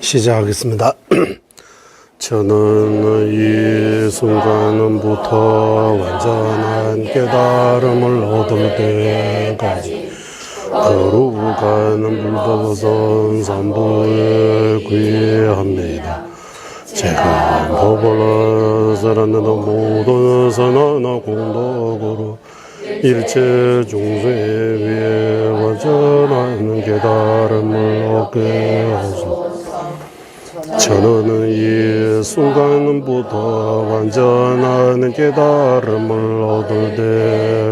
시작하겠습니다. 저는 이 순간부터 완전한 깨달음을 얻을 때까지 거룩하는 불법선 삼보에 귀합니다. 제가 법을 살았는 모든 선한 공덕으로 일체 중생에 위해 완전한 깨달음을 얻게 하소서. 저는 이 순간부터 완전한 깨달음을 얻을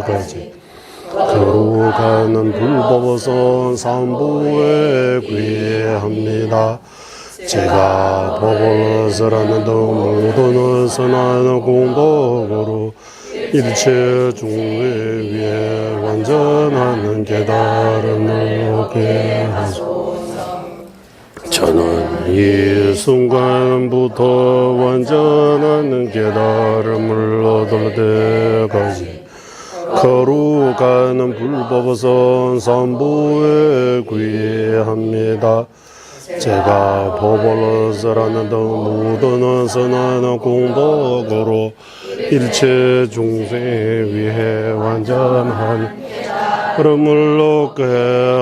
때까지 거룩하는 불법선 삼보에 귀합니다. 제가 법을 살았는 모든 선한 공덕으로 일체 중생에 위해 완전한 깨달음을 얻게 하소서. 저는 이 순간부터 완전한 깨달음을 얻을 때까지 거룩하는 불법선 삼보에 귀합니다. 제가 법을 살았는 모든 선한 공덕으로 일체 중생에 위해 완전한 흐름을 얻게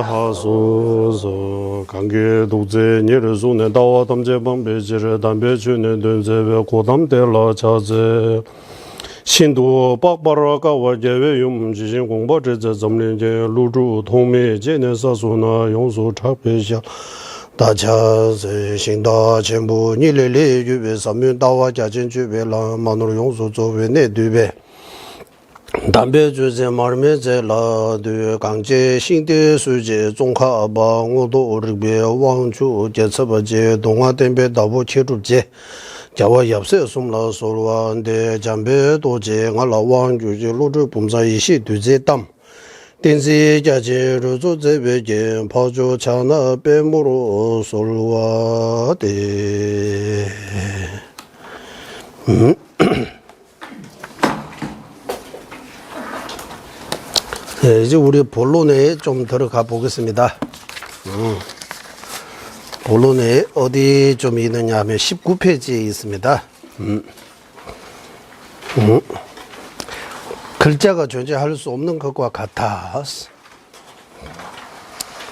하소서. 관계 독재 니르손의 다와 담제방 배지를 담배주는 된제배 고담대라 자제 신도 빡바라가 와제외 용지신 공부제제 점린제 루주 통매 제네사소나 용수 착배샤 다차세 신다 전부 니레레 유베 삼윤다와 자진주베라 마누로 용수 조베네 뒤베 담배 주제 말면제 라드 강제 신대 수제 종카바 우도 리베 왕주 제처버제 동화된배 다보 치루제 자와 옆세 숨라 소르완데 잠배 도제 알라 왕주제 로드 봄사이시 뒤제 담 댄시 자제로 조제베게 파조 차나 빼모로 소르와데 네, 이제 우리 본론에 좀 들어가 보겠습니다. 본론에 어디 좀 있느냐 하면 19페이지에 있습니다. 글자가 존재할 수 없는 것과 같아.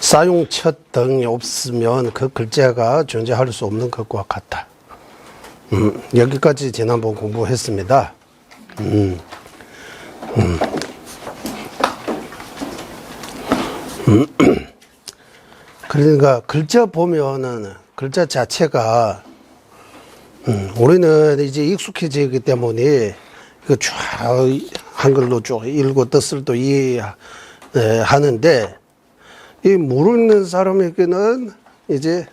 사용첫 등이 없으면 그 글자가 존재할 수 없는 것과 같아. 여기까지 지난번 공부했습니다. 그러니까 글자 보면은 글자 자체가 우리는 이제 익숙해지기 때문에 이거 쭉 한글로 쭉 읽고 뜻을 또 이해하는데 이 모르는 사람에게는 이제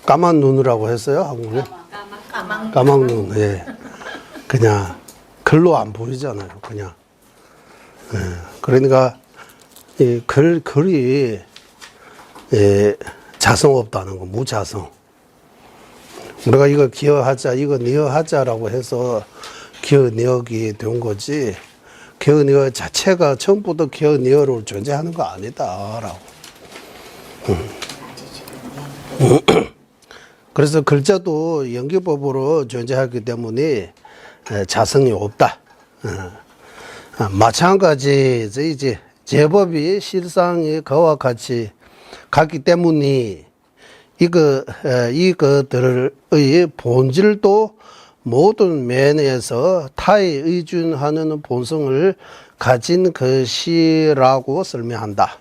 까만 눈이라고 했어요. 한국은 까만 눈. 예. 그냥 글로 안 보이잖아요. 그냥. 예. 그러니까 이 글이 자성 없다는 거, 무자성. 우리가 이거 기어하자, 이거 니어하자라고 해서 기어니어기 된 거지, 기어니어 자체가 처음부터 기어니어로 존재하는 거 아니다라고. 그래서 글자도 연기법으로 존재하기 때문에 자성이 없다. 마찬가지 이제 제법이 실상이 그와 같이 같기 때문에 이것들의 본질도 모든 면에서 타에 의존하는 본성을 가진 것이라고 설명한다.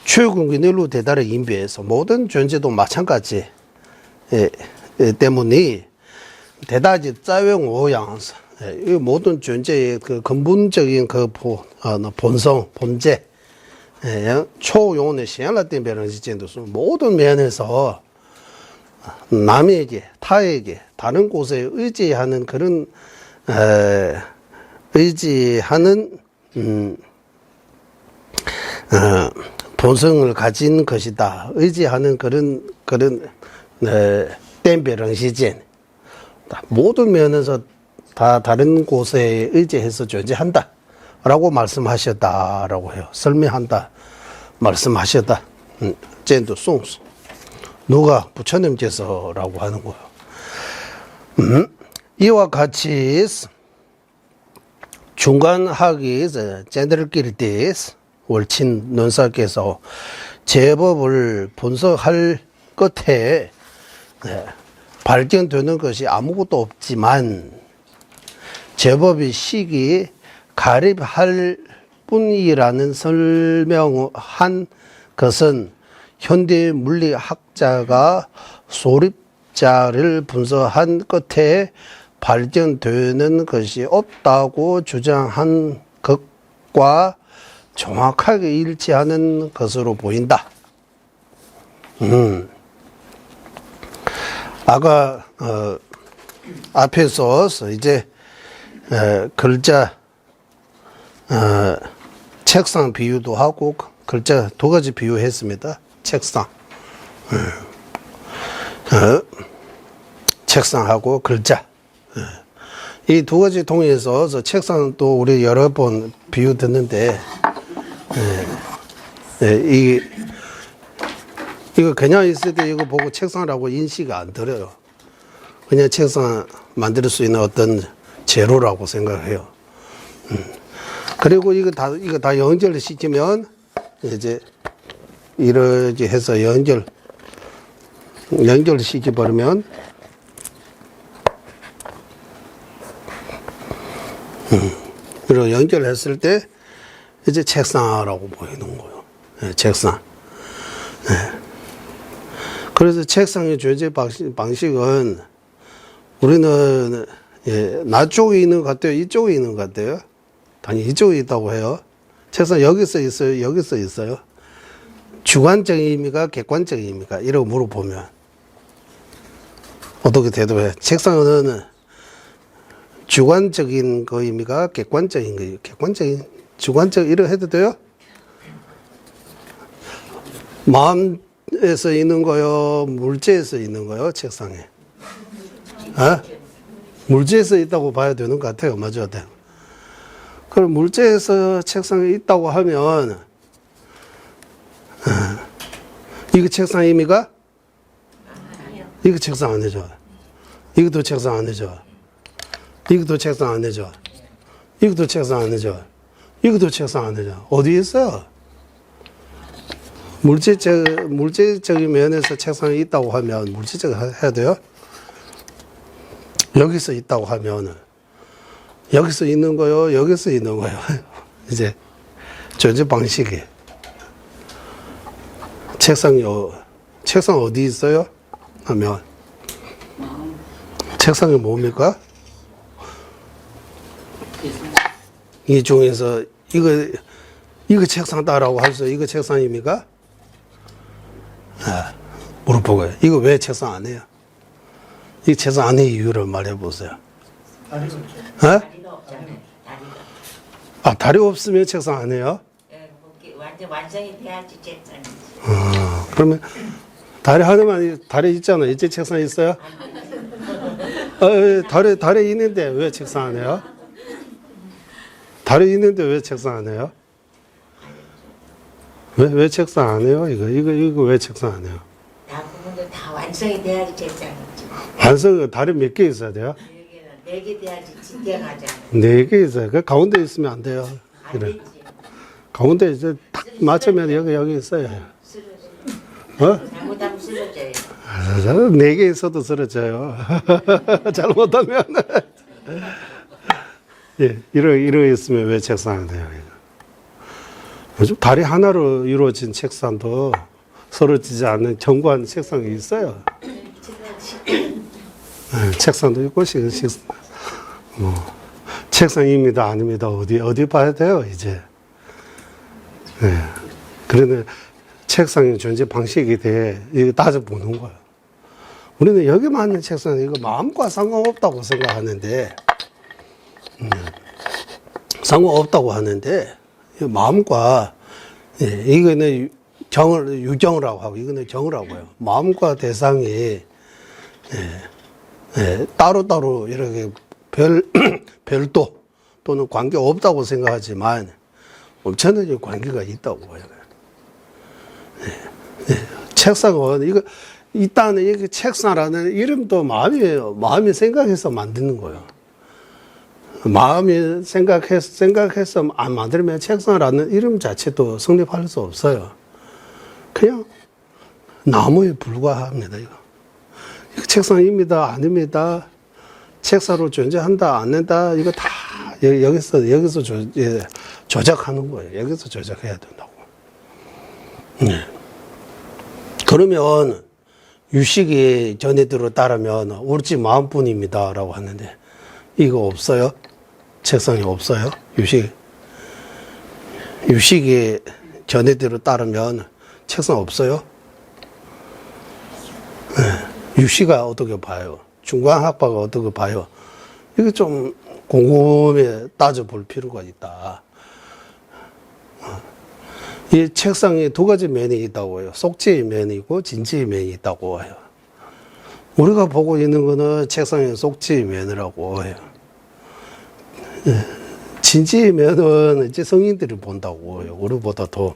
최근기늘로 대달의 인비에서 모든 존재도 마찬가지 때문에 대다지 짜용 오양서 이 모든 존재의 그 근본적인 그 본성, 본제, 초용의 시행라된 배런지젠도 모든 면에서 남에게, 타에게, 다른 곳에 의지하는 그런 의지하는 본성을 가진 것이다. 의지하는 그런 댐베렁시젠 모든 면에서 다 다른 곳에 의지해서 존재한다 라고 말씀하셨다라고 해요. 설명한다 말씀하셨다. 젠도 송수 누가 부처님께서라고 하는 거예요. 이와 같이 중간학이 젠들끼리 월친 논사께서 제법을 분석할 끝에 발견되는 것이 아무것도 없지만 제법의 식이 가립할 뿐이라는 설명한 것은 현대 물리학자가 소립자를 분석한 끝에 발견되는 것이 없다고 주장한 것과 정확하게 일치하는 것으로 보인다. 아까 앞에서 이제 글자 책상 비유도 하고 글자 두 가지 비유했습니다. 책상 책상하고 글자 이 두 가지 통해서 책상도 우리 여러 번 비유 듣는데 이거 그냥 있을 때 이거 보고 책상이라고 인식이 안 들어요. 그냥 책상 만들 수 있는 어떤 재료라고 생각해요. 그리고 이거 다 연결시키면 이제 이렇게 해서 연결시켜 버리면 그리고 연결했을 때 이제 책상이라고 보이는 거예요. 책상. 그래서 책상의 존재 방식은 우리는 나 쪽에 있는 것 같아요? 이쪽에 있는 것 같아요? 당연히 이쪽에 있다고 해요. 책상 여기서 있어요? 여기서 있어요? 주관적인 의미가 객관적인 의미가? 이러고 물어보면 어떻게 대답해? 책상은 주관적인 그 의미가 객관적인 거예요. 주관적 이러 해도 돼요? 마음에서 있는 거요? 물질에서 있는 거요? 책상에? 물질에서 있다고 봐야 되는 것 같아요. 맞아요. 그럼 물질에서 책상에 있다고 하면 이거 책상 의미가? 이거 책상 아니죠. 이것도 책상 아니죠. 이것도 책상 아니죠. 이것도 책상 아니죠. 이것도 책상 아니죠. 어디 있어요? 물질적인 면에서 책상이 있다고 하면 물질적 해야 돼요? 여기서 있다고 하면 여기서 있는 거요, 여기서 있는 거요. 이제 존재 방식이 책상 어디 있어요? 하면 책상이 뭡니까? 이 중에서 이거 책상다라고 할 수 이거 책상입니까? 물어보고요. 이거 왜 책상 안 해요? 이 책상 안 해 이유를 말해 보세요. 다리 없으면 책상 안 해요? 완성이 돼야지 책상이지. 그러면 다리 하나만 다리 있잖아. 이제 책상 있어요? 다리 있는데 왜 책상 안 해요? 다리 있는데 왜 책상 안 해요? 왜 책상 안 해요? 이거 왜 책상 안 해요? 대부분도 다 완성이 돼야지 책상이지. 완성 다리 몇 개 있어야 돼요? 4개 돼야지 진정하잖아. 4개 있어요. 그 가운데 있으면 안 돼요. 안 그래. 되지. 가운데 이제 딱 맞추면 여기 있어요. 쓰러져. 잘못하면 쓰러져요. 4개 있어도 쓰러져요. 잘못하면. 예, 이러 있으면 왜 책상 안 돼요? 요즘 다리 하나로 이루어진 책상도 쓰러지지 않는 견고한 책상이 있어요. 책상도 있고, 책상입니다, 아닙니다. 어디 봐야 돼요, 이제. 그런데 책상의 존재 방식에 대해 이거 따져보는 거예요. 우리는 여기만 있는 책상은 이거 마음과 상관없다고 생각하는데, 상관없다고 하는데, 마음과, 이거는 유경이라고 하고, 이거는 경이라고 해요. 마음과 대상이 따로따로 이렇게 별도 또는 관계 없다고 생각하지만 엄청나게 관계가 있다고 봐요. 책상은 이거 일단은 이게 책상이라는 이름도 마음이 생각해서 만드는 거예요. 마음이 생각해서 안 만들면 책상이라는 이름 자체도 성립할 수 없어요. 그냥 나무에 불과합니다. 이거 책상입니다, 아닙니다. 책상으로 존재한다, 안 한다. 이거 다 여기서 조작하는 거예요. 여기서 조작해야 된다고. 그러면 유식이 전해들어 따르면 우리 집 마음뿐입니다라고 하는데 이거 없어요? 책상이 없어요? 유식이 전해들어 따르면 책상 없어요? 유시가 어떻게 봐요? 중간학파가 어떻게 봐요? 이거 좀 곰곰이 따져볼 필요가 있다. 이 책상에 두 가지 면이 있다고 해요. 속지의 면이 있고 진지의 면이 있다고 해요. 우리가 보고 있는 거는 책상의 속지의 면이라고 해요. 진지의 면은 이제 성인들이 본다고 해요. 우리보다 더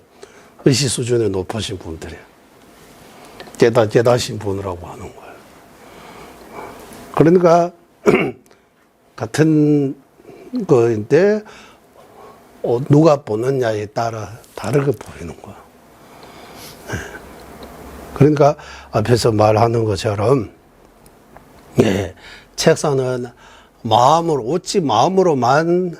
의식 수준이 높으신 분들이. 깨닫신 분이라고 하는 거예요. 그러니까 같은 거인데 누가 보느냐에 따라 다르게 보이는 거야. 그러니까 앞에서 말하는 것처럼 책상은 오직 마음으로만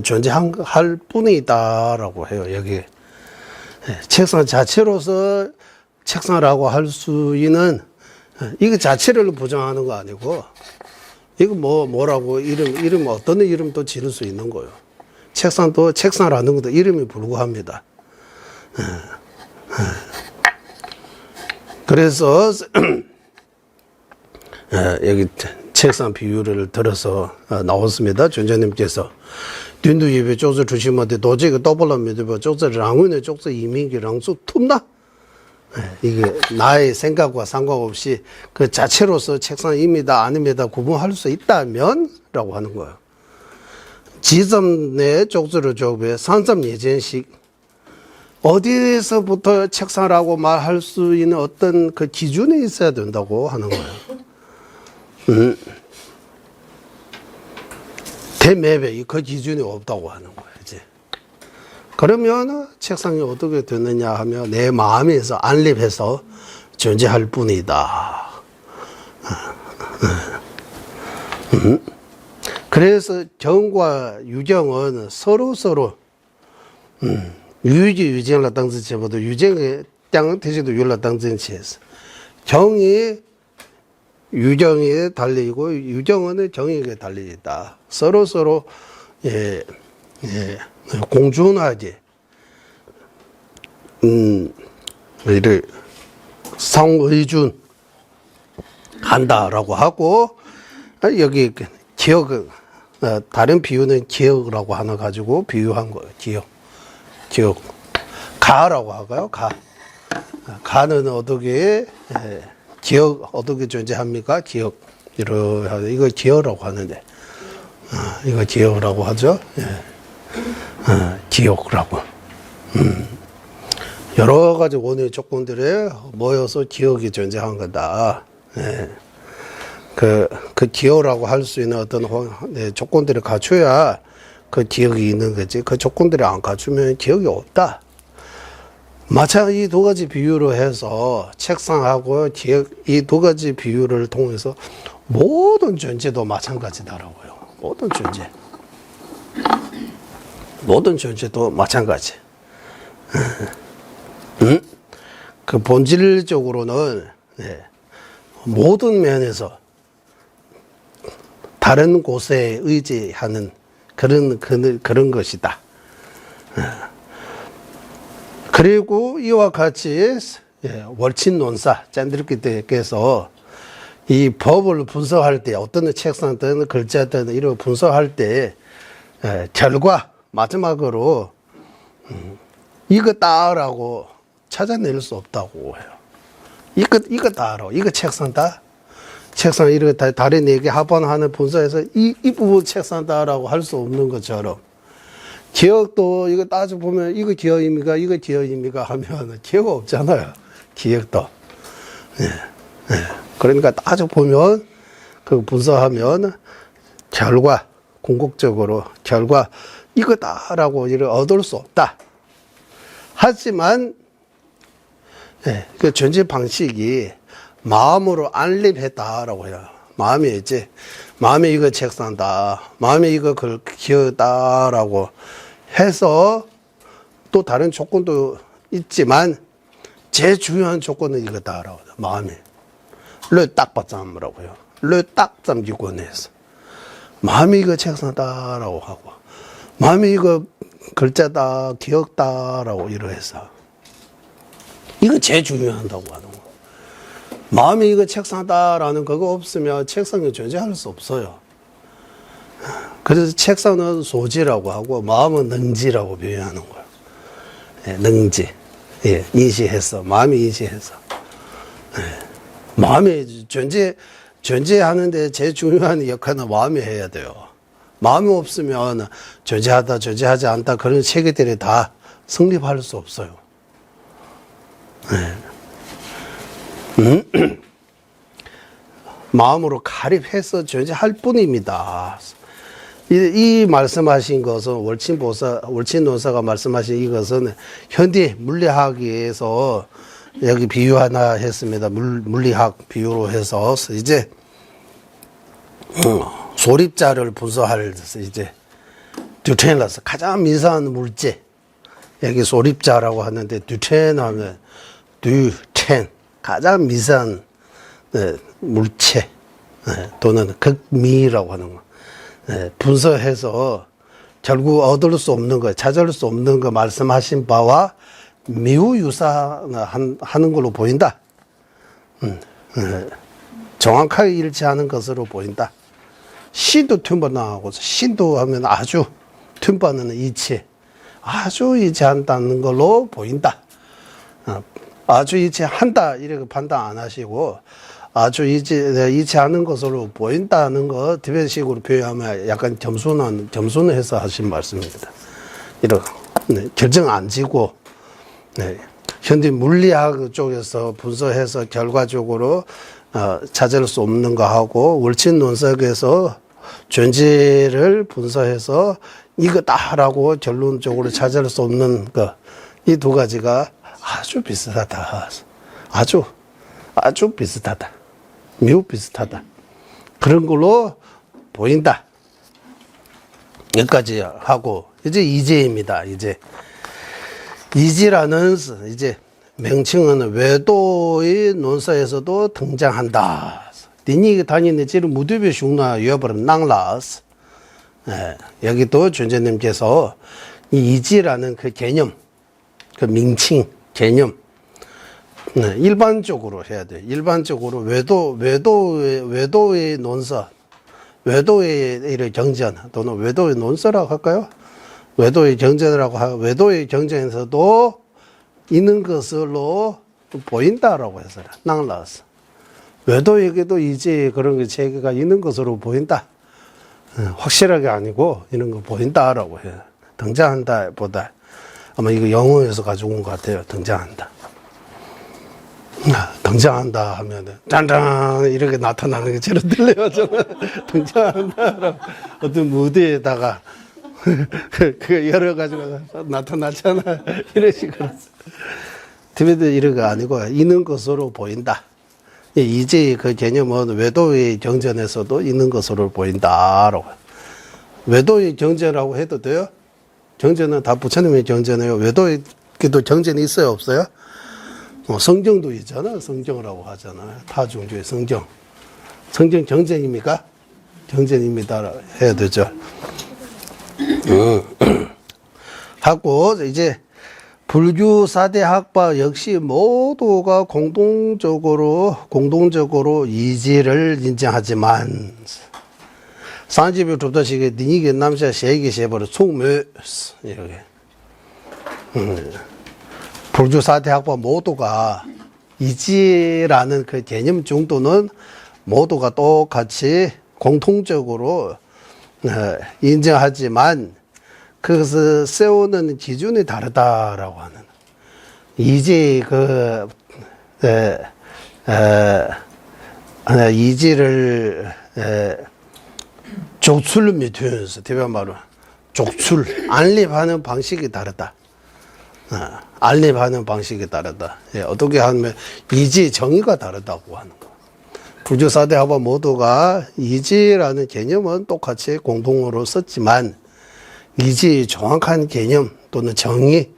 존재할 뿐이다라고 해요. 여기 책상 자체로서 책상이라고 할 수 있는 이거 자체를 부정하는 거 아니고 이거 뭐라고 이름 어떤 이름도 지를 수 있는 거예요. 책상도 책상이라는 것도 이름이 불구합니다. 그래서 여기 책상 비유를 들어서 나왔습니다. 전자님께서 딘도 예배 쪽서 주시면 도저히 떠볼라면 쪽서 랑운의 쪽서 이민기 랑수 툽나? 이게 나의 생각과 상관없이 그 자체로서 책상입니다, 아닙니다 구분할 수 있다면 라고 하는 거예요. 지점 내 쪽수를 조급해 산점 예전식 어디에서부터 책상이라고 말할 수 있는 어떤 그 기준이 있어야 된다고 하는 거예요. 대매배 그 기준이 없다고 하는 거예요. 이제. 그러면 책상이 어떻게 되느냐 하면 내 마음에서 안립해서 존재할 뿐이다. 그래서 정과 유정은 서로 유정을 당선체보다 유정의 땅 대신도 율라 당선체에서 정이 유정에 달리고 유정은 정에게 달리다. 서로 공존하지. 이를 상의준 한다라고 하고 여기 기억 다른 비유는 기억이라고 하나 가지고 비유한 거예요. 기억 가라고 할까요? 가는 어떻게 기억 어떻게 존재합니까? 기억 이거 기억이라고 하는데 이거 기억이라고 하죠. 기억이라고 여러 가지 원의 조건들에 모여서 기억이 존재한 거다. 그 기억이라고 할 수 있는 어떤 조건들을 갖춰야 그 기억이 있는 거지. 그 조건들을 안 갖추면 기억이 없다. 마찬가지 이 두 가지 비유로 해서 책상하고 기억 이 두 가지 비유를 통해서 모든 존재도 마찬가지다라고요. 모든 존재도 마찬가지. 그 본질적으로는 모든 면에서 다른 곳에 의지하는 그런 것이다. 그리고 이와 같이 월친논사 짠들기께서 이 법을 분석할 때 어떤 책상든 글자든 이런 분석할 때 결과 마지막으로 이거다라고 찾아낼 수 없다고 해요. 이거다라고 이거 책상다 책상 이렇게 다른 4개 합원하는 분서에서 이 부분 책상다라고 할 수 없는 것처럼 기억도 이거 따져보면 이거 기억입니까? 이거 기억입니까? 하면 기억 없잖아요. 기억도. 예. 예. 그러니까 따져보면 그 분석하면 결과, 궁극적으로 결과 이거다라고 이를 얻을 수 없다. 하지만 예, 그 존재 방식이 마음으로 안립했다라고 해요. 마음이 이제 마음에 이거 책상다, 마음에 이거 기어다라고 해서 또 다른 조건도 있지만 제일 중요한 조건은 이거다라고 해요. 마음이 딱 받자라고 해요. 딱 잠기권에서 마음이 이거 책상다라고 하고 마음이 이거 글자다, 기억다라고 이러해서 이거 제일 중요하다고 하는 거. 마음이 이거 책상다라는 그거 없으면 책상이 존재할 수 없어요. 그래서 책상은 소지라고 하고 마음은 능지라고 표현하는 거예요. 예, 능지. 예, 인식해서 마음이 인식해서. 예, 마음이 존재하는데 제일 중요한 역할은 마음이 해야 돼요. 마음이 없으면 존재하다, 존재하지 않다 그런 체계들이 다 성립할 수 없어요. 예. 마음으로 가립해서 존재할 뿐입니다. 이 말씀하신 것은 월친논사가 말씀하신 이것은 현대 물리학에서 여기 비유 하나 했습니다. 물리학 비유로 해서 이제 소립자를 분석할 이제 듀텐러스 가장 미세한 물질 여기 소립자라고 하는데 듀텐 하면 듀텐 가장 미세한 물체 또는 극미라고 하는 거 분석해서 결국 얻을 수 없는 거, 찾을 수 없는 거 말씀하신 바와 매우 유사하는 걸로 보인다. 정확하게 일치하는 것으로 보인다. 신도 튠바나하고 신도 하면 아주 튠바는 이치, 아주 일치한다는 걸로 보인다. 아주 일치한다 이렇게 판단 안 하시고 아주 일치하는 것으로 보인다는 거 디펜식으로 표현하면 약간 겸손은 해서 하신 말씀입니다. 이런 결정 안 지고 현대 물리학 쪽에서 분석해서 결과적으로 찾을 수 없는 거 하고 월친 논석에서 존재를 분석해서 이거다라고 결론적으로 찾을 수 없는 거 이 두 가지가 아주 비슷하다. 아주 비슷하다. 매우 비슷하다. 그런 걸로 보인다. 여기까지 하고 이제 이제입니다. 이지라는 이제 명칭은 외도의 논사에서도 등장한다. 니니 다니는 지를 무드비 슝나 여버는 낭라스. 여기도 존재님께서 이 이지라는 그 개념, 그 명칭 개념 일반적으로 해야 돼. 일반적으로 외도의 논사, 외도의 경전 또는 외도의 논서라고 할까요? 외도의 경전이라고 하고 외도의 경전에서도 있는 것으로 보인다라고 해서 낭라스. 외도에게도 이제 그런 게 체계가 있는 것으로 보인다. 확실하게 아니고 이런 거 보인다라고 해요. 등장한다 보다 아마 이거 영어에서 가져온 것 같아요. 등장한다. 등장한다 하면은 짠짠 이렇게 나타나는 것처럼 들려요. 저는 등장한다 어떤 무대에다가 그 여러 가지가 나타나잖아. 이런 식으로 티베트 이런 거 아니고 있는 것으로 보인다. 이제 그 개념은 외도의 경전에서도 있는 것으로 보인다라고. 외도의 경전이라고 해도 돼요? 경전은 다 부처님의 경전이에요. 외도에도 경전이 있어요, 없어요? 성경도 있잖아. 성경이라고 하잖아요. 타중주의 성경. 성경 경전입니까? 경전입니다. 해야 되죠. 하고 이제 불교 4대 학파 역시 모두가 공동적으로 이지를 인정하지만 산지비 좁다시게 니게 남자 세계 세버로 총묘 이렇게 불교 4대 학파 모두가 이지라는 그 개념 정도는 모두가 똑같이 공통적으로 인정하지만 그것을 세우는 기준이 다르다라고 하는 이지 이지를 족출 미투에서 대변 말로 족출 안립하는 방식이 다르다. 안립하는 방식이 다르다. 예, 어떻게 하면 이지 정의가 다르다고 하는 거. 불교 사대 학파 모두가 이지라는 개념은 똑같이 공통으로 썼지만 이지의 정확한 개념 또는 정의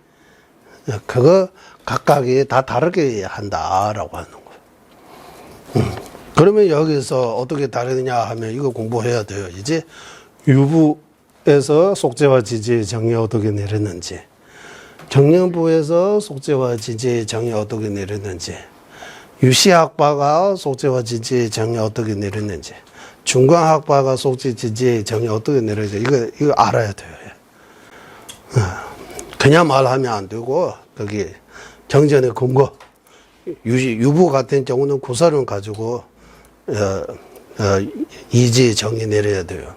그거 각각이 다 다르게 한다라고 하는 거예요. 그러면 여기서 어떻게 다르느냐 하면 이거 공부해야 돼요. 이제 유부에서 속죄와 지지의 정의 어떻게 내렸는지, 정령부에서 속죄와 지지의 정의 어떻게 내렸는지, 유시학파가 속죄와 지지의 정의 어떻게 내렸는지, 중광학파가 속죄 지지의 정의 어떻게 내렸는지 이거 알아야 돼요. 그냥 말하면 안 되고 거기 경전의 근거, 유부 같은 경우는 구설을 가지고 이지 정의 내려야 돼요.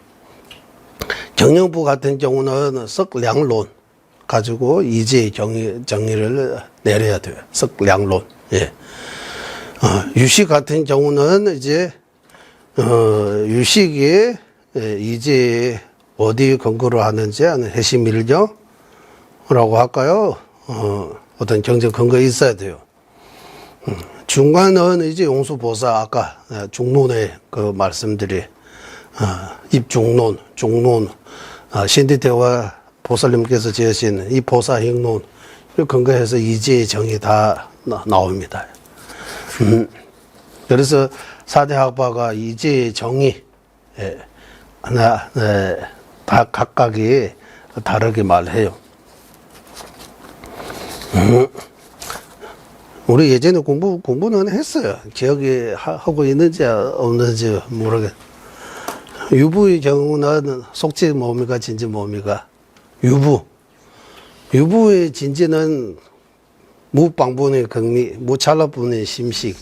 정령부 같은 경우는 석량론 가지고 이지 정의를 내려야 돼요. 석량론. 예. 유식 같은 경우는 이제 유식이 이지 어디 근거로 하는지 아는 해시밀경라고 할까요? 어떤 경전 근거 있어야 돼요. 중간은 이제 용수보사 아까 중론의 그 말씀들이 입중론, 중론, 신디태와 보살님께서 지으신 이 보사행론 이 근거해서 이지의 정의 다 나옵니다. 그래서 사대 학파가 이지의 정의 하나 다 각각이 다르게 말해요. 우리 예전에 공부는 했어요. 기억이 하고 있는지 없는지 모르겠. 유부의 경우는 속죄 뭡니까? 진지 뭡니까? 유부의 진지는 무방분의 극리, 무찰나분의 심식,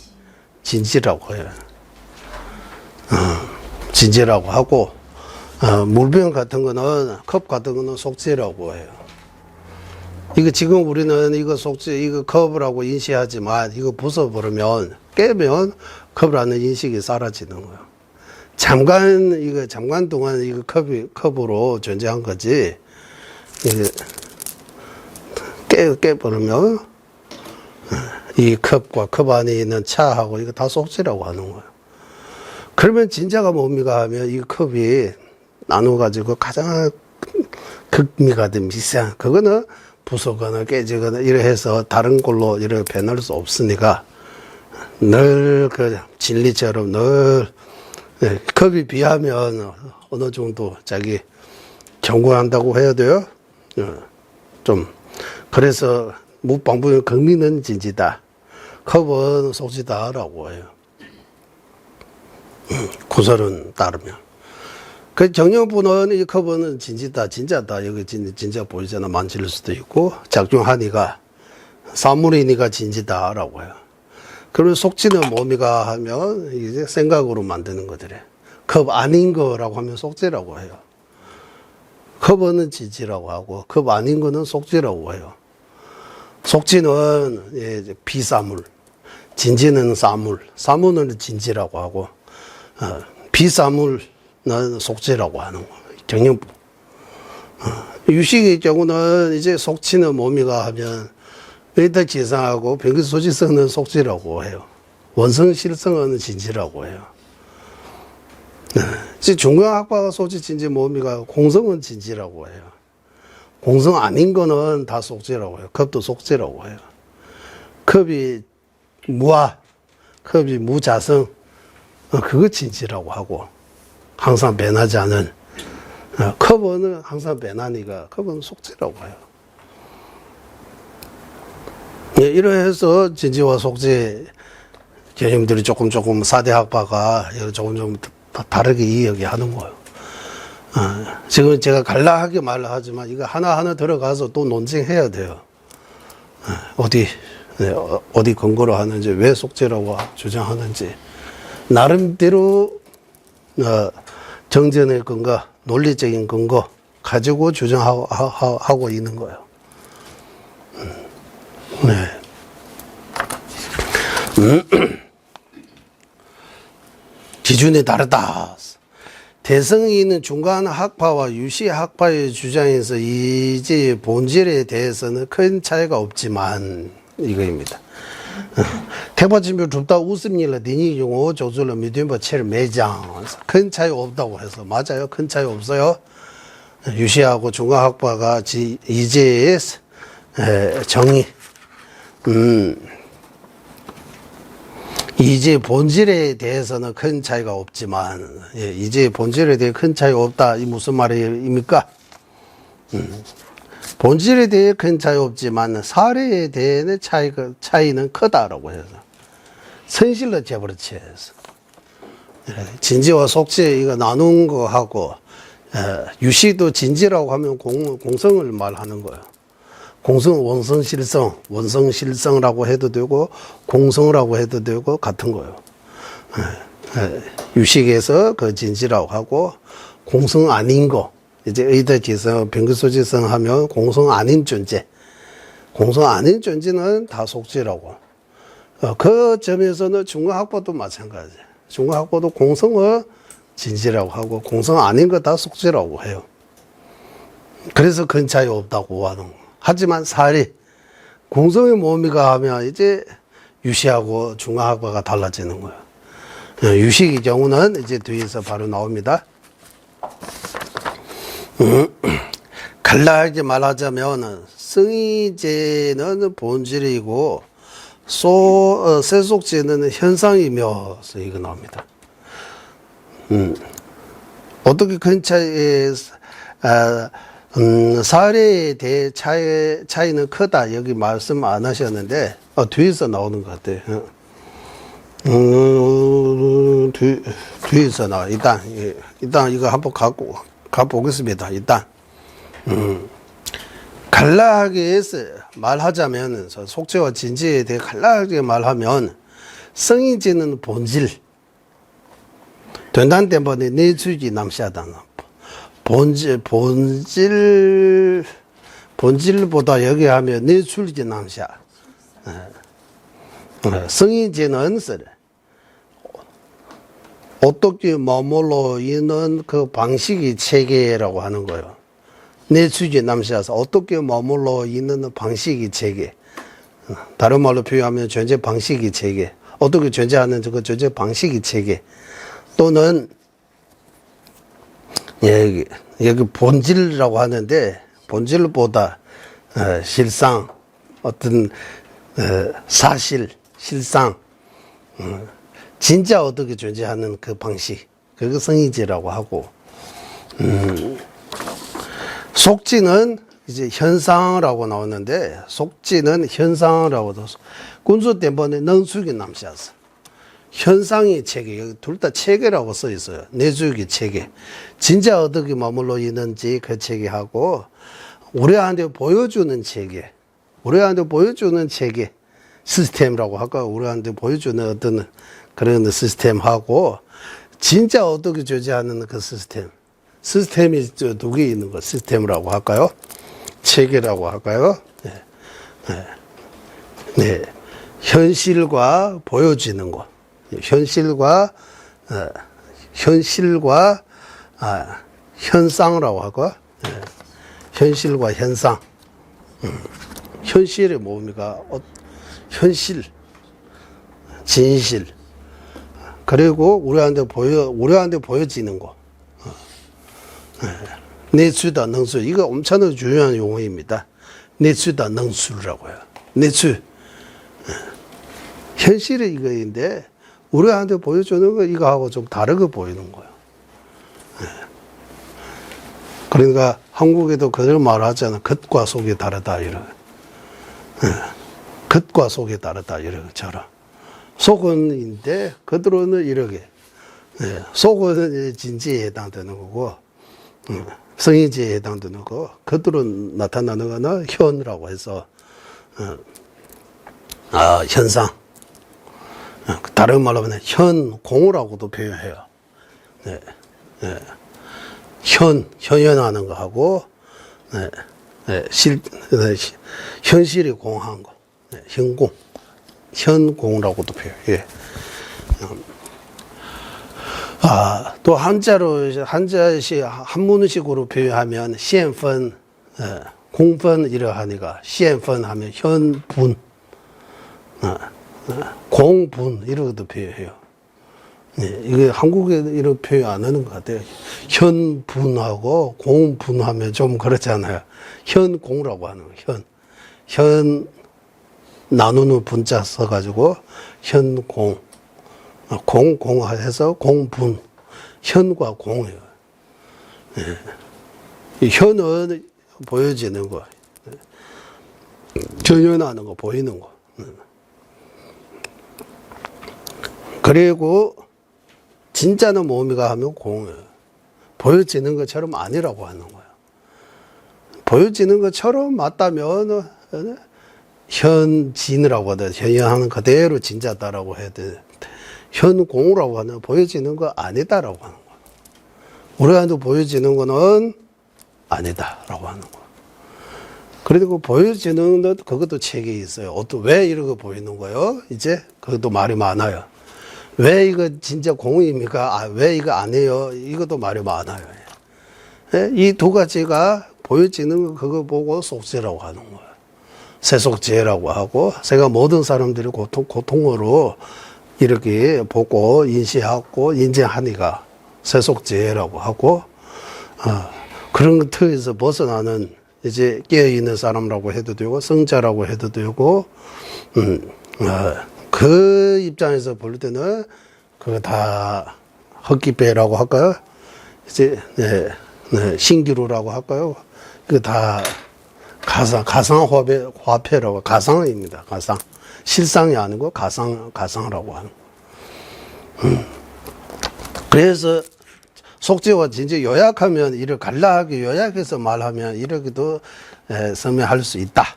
진지라고 해요. 진지라고 하고, 물병 같은 거는, 컵 같은 거는 속죄라고 해요. 이거 지금 우리는 이거 속죄, 이거 컵이라고 인식하지만, 이거 부숴버리면, 깨면 컵이라는 인식이 사라지는 거예요. 잠깐 동안 이거 컵으로 존재한 거지, 깨버리면, 이 컵과 컵 안에 있는 차하고 이거 다 속죄라고 하는 거예요. 그러면 진짜가 뭡니까 하면 이 컵이 나눠가지고 가장 극미가 된 미세한, 그거는 부서거나 깨지거나 이래 해서 다른 걸로 이렇게 변할 수 없으니까 늘 그 진리처럼 늘 컵이 비하면 어느 정도 자기 경고한다고 해야 돼요. 좀 그래서 무방분의 극미는 진지다. 컵은 속지다라고 해요. 구설은 따르면. 그 정령부는 이 컵은 진지다, 진짜다. 여기 진짜 보이잖아. 만질 수도 있고, 작중하니까, 사물이니까 진지다라고 해요. 그리고 속지는 뭡니까 하면, 이제 생각으로 만드는 것들이. 컵 아닌 거라고 하면 속지라고 해요. 컵은 진지라고 하고, 컵 아닌 거는 속지라고 해요. 속지는 비사물, 진지는 사물, 사물은 진지라고 하고, 비사물은 속죄라고 하는 거. 정령부. 유식의 경우는 이제 속치는 뭡니까 하면 외다 지상하고 병기 소지성은 속죄라고 해요. 원성 실성은 진지라고 해요. 이제 중간학파가 속지 진지 뭡니까? 공성은 진지라고 해요. 공성 아닌 거는 다 속죄라고 해요. 컵도 속죄라고 해요. 컵이 무아, 컵이 무자성, 그거 진지라고 하고, 항상 변하지 않은, 컵은 항상 변하니까, 컵은 속죄라고 해요. 예, 이러해서 진지와 속죄 개념들이 조금 사대 학파가 조금 다르게 이야기하는 거예요. 지금 제가 간략하게 말을 하지만 이거 하나하나 들어가서 또 논쟁해야 돼요. 어디 근거로 하는지, 왜 속죄라고 주장하는지, 나름대로 정전의 근거, 논리적인 근거 가지고 주장하고 있는 거예요. 네. 기준이 다르다. 대성이 있는 중간 학파와 유시 학파의 주장에서 이제 본질에 대해서는 큰 차이가 없지만 이거입니다. 태바진표 줍다 웃음일라 니니 용어 조절로 미디엄버 체를 매장 큰 차이 없다고 해서 맞아요. 큰 차이 없어요. 유시하고 중간 학파가 이제의 정의 이제 본질에 대해서는 큰 차이가 없지만, 이제 본질에 대해 큰 차이가 없다. 이 무슨 말입니까? 본질에 대해 큰 차이 없지만, 사례에 대해 차이는 크다라고 해서. 선실로 재버릇이 해서. 진지와 속지, 이거 나눈 거 하고, 유시도 진지라고 하면 공성을 말하는 거예요. 공성, 원성, 실성, 원성, 실성이라고 해도 되고, 공성이라고 해도 되고, 같은 거예요. 유식에서 그 진지라고 하고, 공성 아닌 거, 이제 의도지성, 병기소지성 하면 공성 아닌 존재. 공성 아닌 존재는 다 속지라고. 그 점에서는 중간학보도 마찬가지. 중간학보도 공성을 진지라고 하고, 공성 아닌 거 다 속지라고 해요. 그래서 큰 차이 없다고 하는 거. 하지만 사리, 공성의 모미가 하면 이제 유시하고 중간학파가 달라지는 거예요. 유식의 경우는 이제 뒤에서 바로 나옵니다. 간략하게 말하자면 성의제는 본질이고 세속제는 현상이며 이거 나옵니다. 어떻게 큰 차이에 사례에 대해 차이는 크다. 여기 말씀 안 하셨는데, 뒤에서 나오는 것 같아요. 뒤에서 나와. 일단 이거 한번 가보겠습니다. 일단. 간략하게 말하자면, 속죄와 진지에 대해 간략하게 말하면, 성의제는 본질. 된단 때문에 내주지 남시하다. 본질보다 여기 하면 내출지 남샤. 성의제는 어떻게 머물러 있는 그 방식이 체계라고 하는 거예요. 내출지 남샤서 어떻게 머물러 있는 방식이 체계. 다른 말로 표현하면 존재 방식이 체계. 어떻게 존재하는 그 존재 방식이 체계. 또는 여기 본질이라고 하는데, 본질보다, 실상, 어떤, 사실, 실상, 진짜 어떻게 존재하는 그 방식, 그거 성의제라고 하고, 속지는 이제 현상이라고 나오는데, 속지는 현상이라고, 군수 때문에 능수기 남시하서. 현상의 체계, 여기 둘 다 체계라고 써 있어요. 내주기 체계. 진짜 어떻게 머물러 있는지 그 체계하고, 우리한테 보여주는 체계. 우리한테 보여주는 체계. 시스템이라고 할까? 우리한테 보여주는 어떤 그런 시스템하고, 진짜 어떻게 존재하는 그 시스템. 시스템이 두 개 있는 거, 시스템이라고 할까요? 체계라고 할까요? 네. 네. 현실과 보여지는 거. 현실과 현상이라고 할까? 현실과 현상. 현실의 뭡니까? 현실, 진실. 그리고 우리한테 보여지는 거. 내추다 능수. 이거 엄청나게 중요한 용어입니다. 내추다 능수라고 해요. 내추. 현실이 이거인데, 우리한테 보여주는 거 이거하고 좀 다르게 보이는 거예요. 그러니까 한국에도 그런 말 하잖아. 겉과 속이 다르다 이런. 겉과 속이 다르다 이런 것처럼. 속은인데 겉으로는 이렇게. 속은 진지에 해당되는 거고, 성의지에 해당되는 거. 겉으로 나타나는 거는 현이라고 해서 현상. 다른 말로 하면 현공이라고도 표현해요. 네. 네. 현현하는 거 하고, 네. 네. 현실이 공한 거. 네. 현공. 현공이라고도 표현해요. 또 한자식, 한문식으로 표현하면, 시엔펀, 공펀 이러하니까, 시엔펀 하면 현분, 공분, 이러고도 표현해요. 이게 한국에 이런 표현 안 하는 것 같아요. 현분하고 공분하면 좀 그렇잖아요. 현공이라고 하는 거예요. 현, 나누는 분자 써가지고, 현공. 공해서 공분, 현과 공이에요. 이 현은 보여지는 거, 전현하는 거, 보이는 거. 그리고 진짜는 뭐미가 하면 공이에요. 보여지는 것처럼 아니라고 하는 거예요. 보여지는 것처럼 맞다면 현진이라고 하든 현현하는 그대로 진짜다라고 해야 돼. 현공이라고 하는 보여지는 거 아니다라고 하는 거야. 우리한테 보여지는 거는 아니다라고 하는 거야. 그리고 보여지는 것 그것도 책이 있어요. 왜 이렇게 보이는 거예요? 이제 그것도 말이 많아요. 왜 이거 진짜 공입니까? 왜 이거 아니에요? 이것도 말이 많아요. 이 두 가지가 보여지는 거 그거 보고 속죄라고 하는 거예요. 세속죄라고 하고, 제가 모든 사람들이 고통으로 이렇게 보고 인식하고 인정하니까 세속죄라고 하고, 그런 틀에서 벗어나는 이제 깨어있는 사람이라고 해도 되고 성자라고 해도 되고, 그 입장에서 볼 때는 그거 다 헛기배라고 할까요? 이제 신기루라고 할까요? 그거 다 가상화폐라고, 가상입니다. 가상. 실상이 아니고 가상이라고 하는. 그래서 속죄와 진죄 요약하면, 이를 간략하게 요약해서 말하면 이렇게도 설명할 수 있다.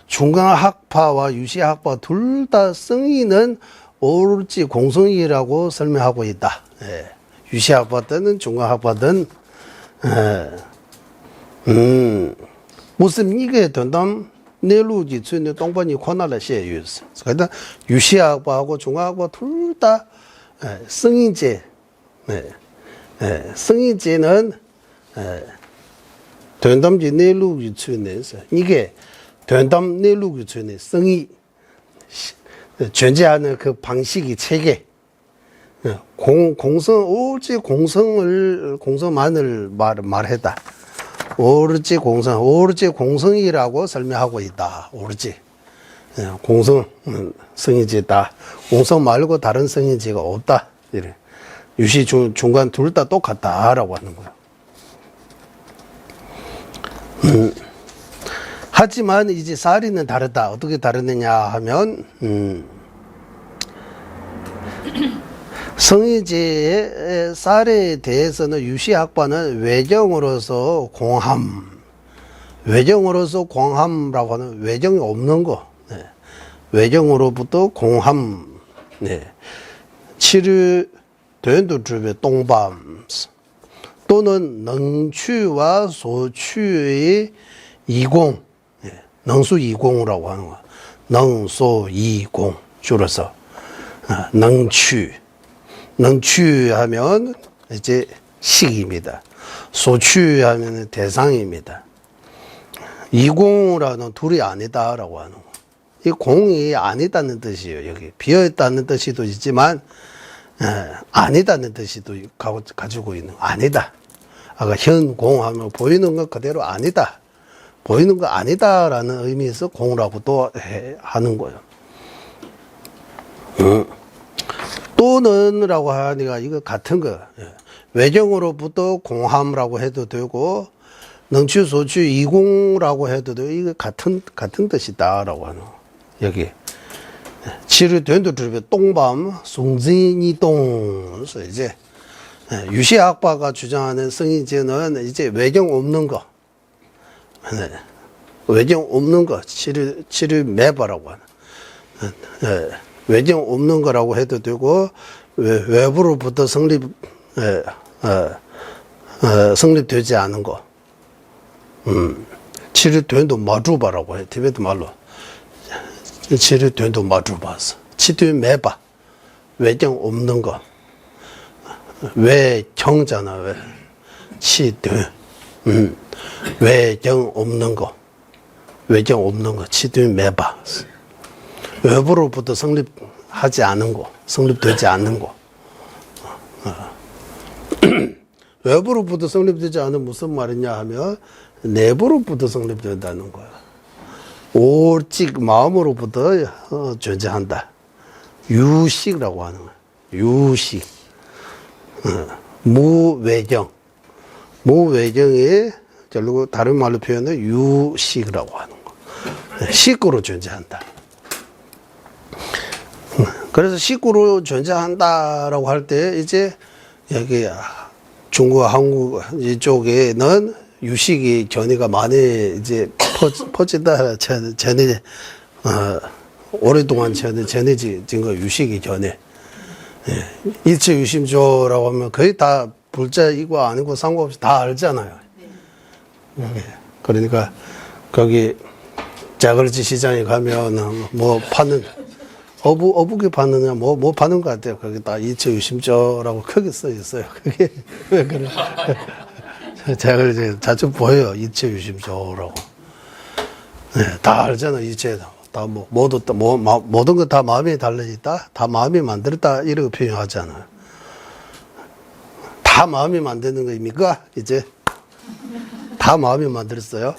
중간학파와 유시학파 둘 다 성의는 옳지 공성이라고 설명하고 있다. 유시학파든 중간학파든, 무슨 이게 된담 내루지 춘의 동반이 권한을 시해유스. 그러니까 유시학파하고 중학파 둘 다 성인제, 성인제는 된담지 내루지 춘에서 이게 된담 내루지 춘의 성이 존재하는 그 방식이 체계. 공성 오지 공성만을 말했다. 오르지 공성이라고 설명하고 있다. 오르지 공성 성인지다. 공성 말고 다른 성인지가 없다. 이래. 유시 중간 둘 다 똑같다라고 하는 거야. 하지만 이제 사리는 다르다. 어떻게 다르느냐 하면 성의제의 쌀에 대해서는 유시학파는 외정으로서 공함라고 하는 외정이 없는 거, 외정으로부터 공함, 치르 된도주의 동밤 또는 능취와 소취의 이공, 능수 이공이라고 하는 거, 능소 이공 줄여서 능취하면 이제 식입니다. 소취하면 대상입니다. 이공이라는 둘이 아니다라고 하는 거. 이 공이 아니다는 뜻이에요. 여기 비어있다는 뜻이도 있지만 아니다는 뜻이도 가지고 있는 거. 아니다. 아까 현공하면 보이는 것 그대로 아니다. 보이는 거 아니다라는 의미에서 공이라고도 하는 거예요. 또는라고 하니까 이거 같은 거. 외정으로부터 공함이라고 해도 되고 능취 소취 이공이라고 해도 되고 이거 같은 뜻이다라고 하는 거. 여기 치르된도 주변 똥밤 송진이동. 그래서 이제 유시학파가 주장하는 성인제는 이제 외정 없는 거, 외정 없는 거 치르 매바라고 하는. 외정 없는 거라고 해도 되고, 외부로부터 성립되지 않은 거. 치르된도 마주바라고 해. 티베트 말로. 치르된도 마주바서. 치르된 매바. 외정 없는 거. 외정잖아, 왜. 치르된. 외정 없는 거. 외정 없는 거. 치르된 매바. 외부로부터 성립하지 않은 거. 성립되지 않는 거. 외부로부터 성립되지 않은 무슨 말이냐 하면 내부로부터 성립된다는 거야. 오직 마음으로부터 존재한다. 유식이라고 하는 거야. 유식. 무외정. 무외정이 결국 다른 말로 표현해 유식이라고 하는 거. 식으로 존재한다. 그래서 식으로 존재한다라고 할 때 이제 여기 중국, 한국 이쪽에는 유식이 견해가 많이 이제 퍼진다. 전에 오랫동안 전해진 거 유식이 견해. 일체 유심조라고 하면 거의 다 불자이고 아니고 상관없이 다 알잖아요. 그러니까 거기 자글지 시장에 가면 뭐 파는 어묵이 파느냐 뭐 파는 것 같아요. 거기 다 일체 유심조라고 크게 써 있어요. 그게 왜 그래? 제가 이제 자주 보여요. 일체 유심조라고. 네, 다 알잖아. 일체 다 모든 거 다 마음이 달라있다. 다 마음이 만들었다. 이렇게 표현하잖아요. 다 마음이 만드는 거입니까? 이제 다 마음이 만들었어요.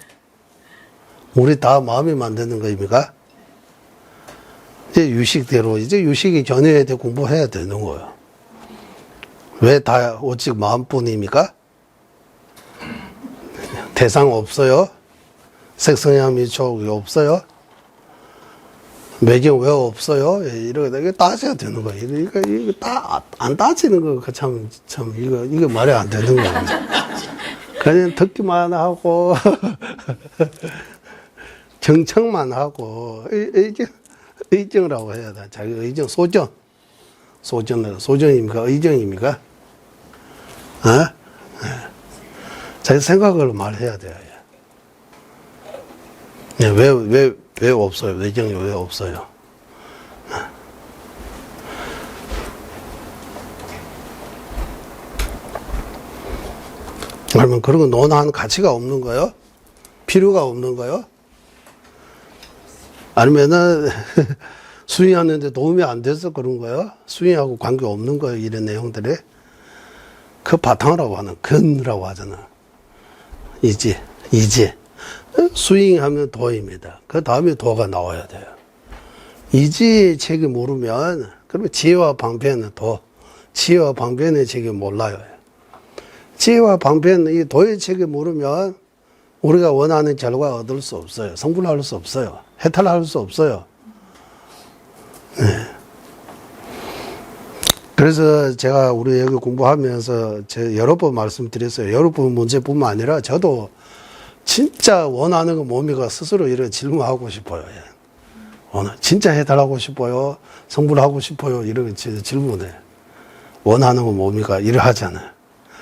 우리 다 마음이 만드는 거입니까? 이제 유식대로 이제 유식이 견해에 대해 공부해야 되는 거예요. 왜 다 오직 마음뿐입니까? 대상 없어요? 색성향 미촉이 없어요? 매경 왜 없어요? 이렇게 따져야 되는 거예요. 이거 다 안 따지는 거 참 이거 말이 안 되는 거예요. 그냥 듣기만 하고 정청만 하고 의정이라고 해야 돼. 자기 의정 소정입니까? 의정입니까? 자기 생각을 말해야 돼요. 왜 없어요? 외정이 왜 없어요? 그러면 그런 거 논하는 가치가 없는 거요? 필요가 없는 거요? 아니면은 수행하는데 도움이 안 돼서 그런 거요? 수행하고 관계 없는 거요? 이런 내용들이 그 바탕이라고 하는 근이라고 하잖아. 이지 수행하면 도입니다. 그 다음에 도가 나와야 돼요. 이지 책이 모르면 그러면 지혜와 방편은 도, 지혜와 방편의 책이 몰라요. 지혜와 방편 이 도의 책이 모르면 우리가 원하는 결과 얻을 수 없어요. 성불할 수 없어요. 해탈할 수 없어요. 네. 그래서 제가 우리 여기 공부하면서 여러 번 말씀드렸어요. 여러 번 문제뿐만 아니라 저도 진짜 원하는 거 뭡니까? 스스로 이렇게 질문하고 싶어요. 진짜 해달하고 싶어요? 성불하고 싶어요? 이렇게 질문해. 원하는 거 뭡니까? 이래 하잖아요.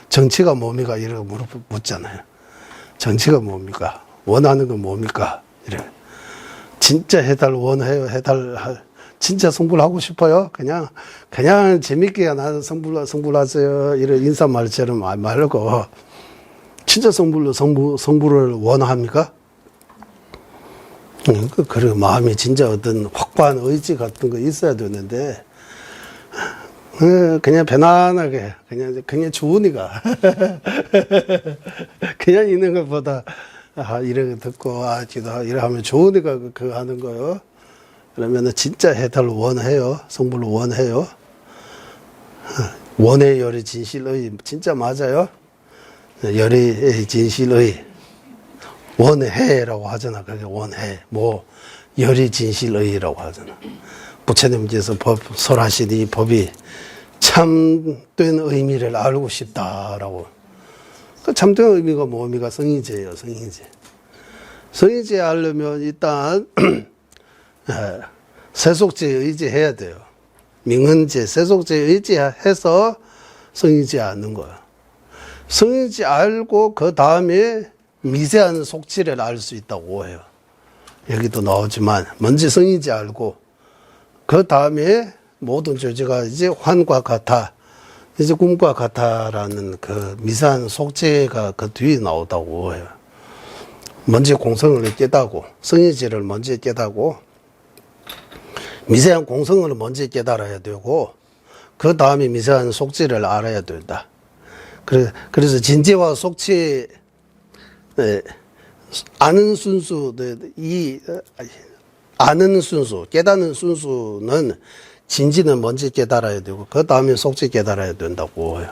정치가 뭡니까? 이렇게 묻잖아요. 정치가 뭡니까? 원하는 건 뭡니까? 이래. 진짜 해달 원해요? 진짜 성불하고 싶어요? 그냥 재밌게 나는 성불하세요. 이런 인사말처럼 말고, 진짜 성불을 원합니까? 그리고 마음이 진짜 어떤 확고한 의지 같은 거 있어야 되는데, 그냥 편안하게, 그냥 좋으니까. 그냥 있는 것보다, 이렇게 듣고, 기도하고, 이래 하면 좋으니까 그거 하는 거요. 그러면은 진짜 해탈을 원해요. 성불을 원해요. 원의 열의 진실의, 진짜 맞아요. 열의 진실의, 원해라고 하잖아. 그게 원해. 열의 진실의라고 하잖아. 부처님께서 설하신 이 법이 참된 의미를 알고 싶다라고. 그 참된 의미가 뭡니까? 성인제예요, 성인제. 성인제 알려면 일단, 세속지에 의지해야 돼요. 명언지, 세속지에 의지해서 성인지 아는 거야. 성인지 알고 그 다음에 미세한 속지를 알 수 있다고 해요. 여기도 나오지만 먼저 성인지 알고 그 다음에 모든 조지가 이제 환과 같아, 이제 꿈과 같아라는 그 미세한 속지가 그 뒤에 나오다고 해요. 먼저 공성을 깨닫고 성인지를 먼저 깨닫고 미세한 공성을 먼저 깨달아야 되고 그 다음에 미세한 속지를 알아야 된다. 그래서 진지와 속지 아는 순수, 이 아는 순수, 깨닫는 순수는 진지는 먼저 깨달아야 되고 그 다음에 속지 깨달아야 된다고 해요.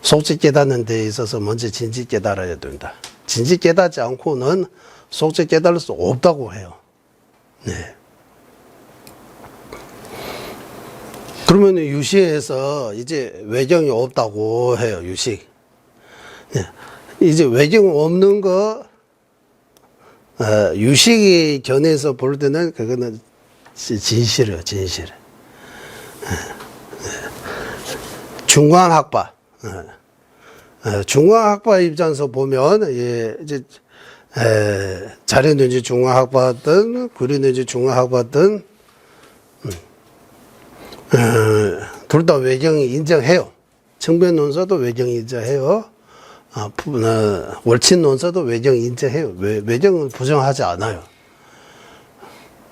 속지 깨닫는 데 있어서 먼저 진지 깨달아야 된다. 진지 깨닫지 않고는 속지 깨달을 수 없다고 해요. 네. 그러면 유식에서 이제 외경이 없다고 해요. 유식. 네. 이제 외경 없는 거 유식이 견해에서 볼 때는 그거는 진실이에요. 진실. 중광학파. 중광학파 입장에서 보면 이제 자료는지 중광학파든 구리는지 중광학파든 둘 다 외경이 인정해요. 청변논서도 외경이 인정해요. 월친 논서도 외경이 인정해요. 외경은 부정하지 않아요.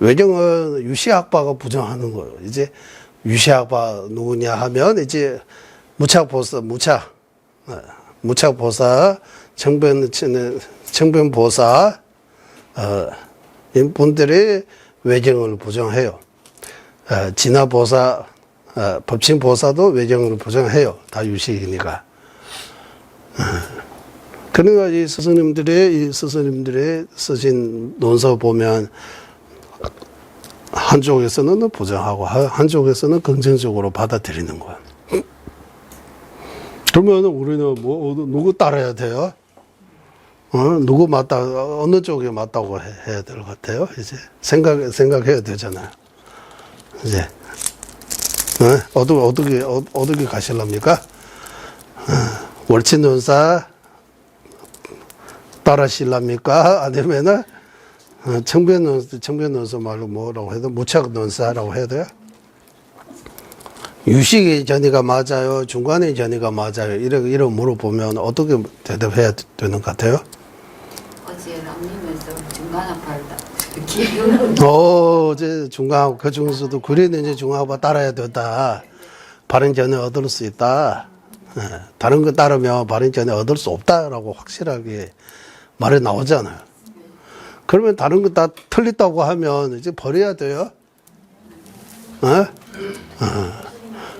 외경은 유시학파가 부정하는 거예요. 이제 유시학파 누구냐 하면 이제 무착보사, 무착보사, 청변보사, 분들이 외경을 부정해요. 진화보사, 법칭보사도 외경을 부정해요. 다 유식이니까. 그러니까 이 스승님들의 쓰신 논서 보면 한쪽에서는 부정하고 한쪽에서는 긍정적으로 받아들이는 거야. 그러면 우리는 누구 따라야 돼요? 누구 맞다, 어느 쪽이 맞다고 해야 될 것 같아요? 이제 생각해야 되잖아요. 이제 어떻게 가실랍니까? 월친논사 따라실랍니까? 아니면은 청변논사 말로 뭐라고 해도 무착논사라고 해야 돼요? 유식의 전이가 맞아요? 중간의 전이가 맞아요? 이렇게 물어보면 어떻게 대답해야 되는 것 같아요? 어제 남님에서 중간학파다. 이제 중간하고 그 중에서도 그래도 이제 중간하고 따라야 된다. 바른 전을 얻을 수 있다. 다른 거 따르면 바른 전에 얻을 수 없다라고 확실하게 말이 나오잖아요. 그러면 다른 거 다 틀렸다고 하면 이제 버려야 돼요.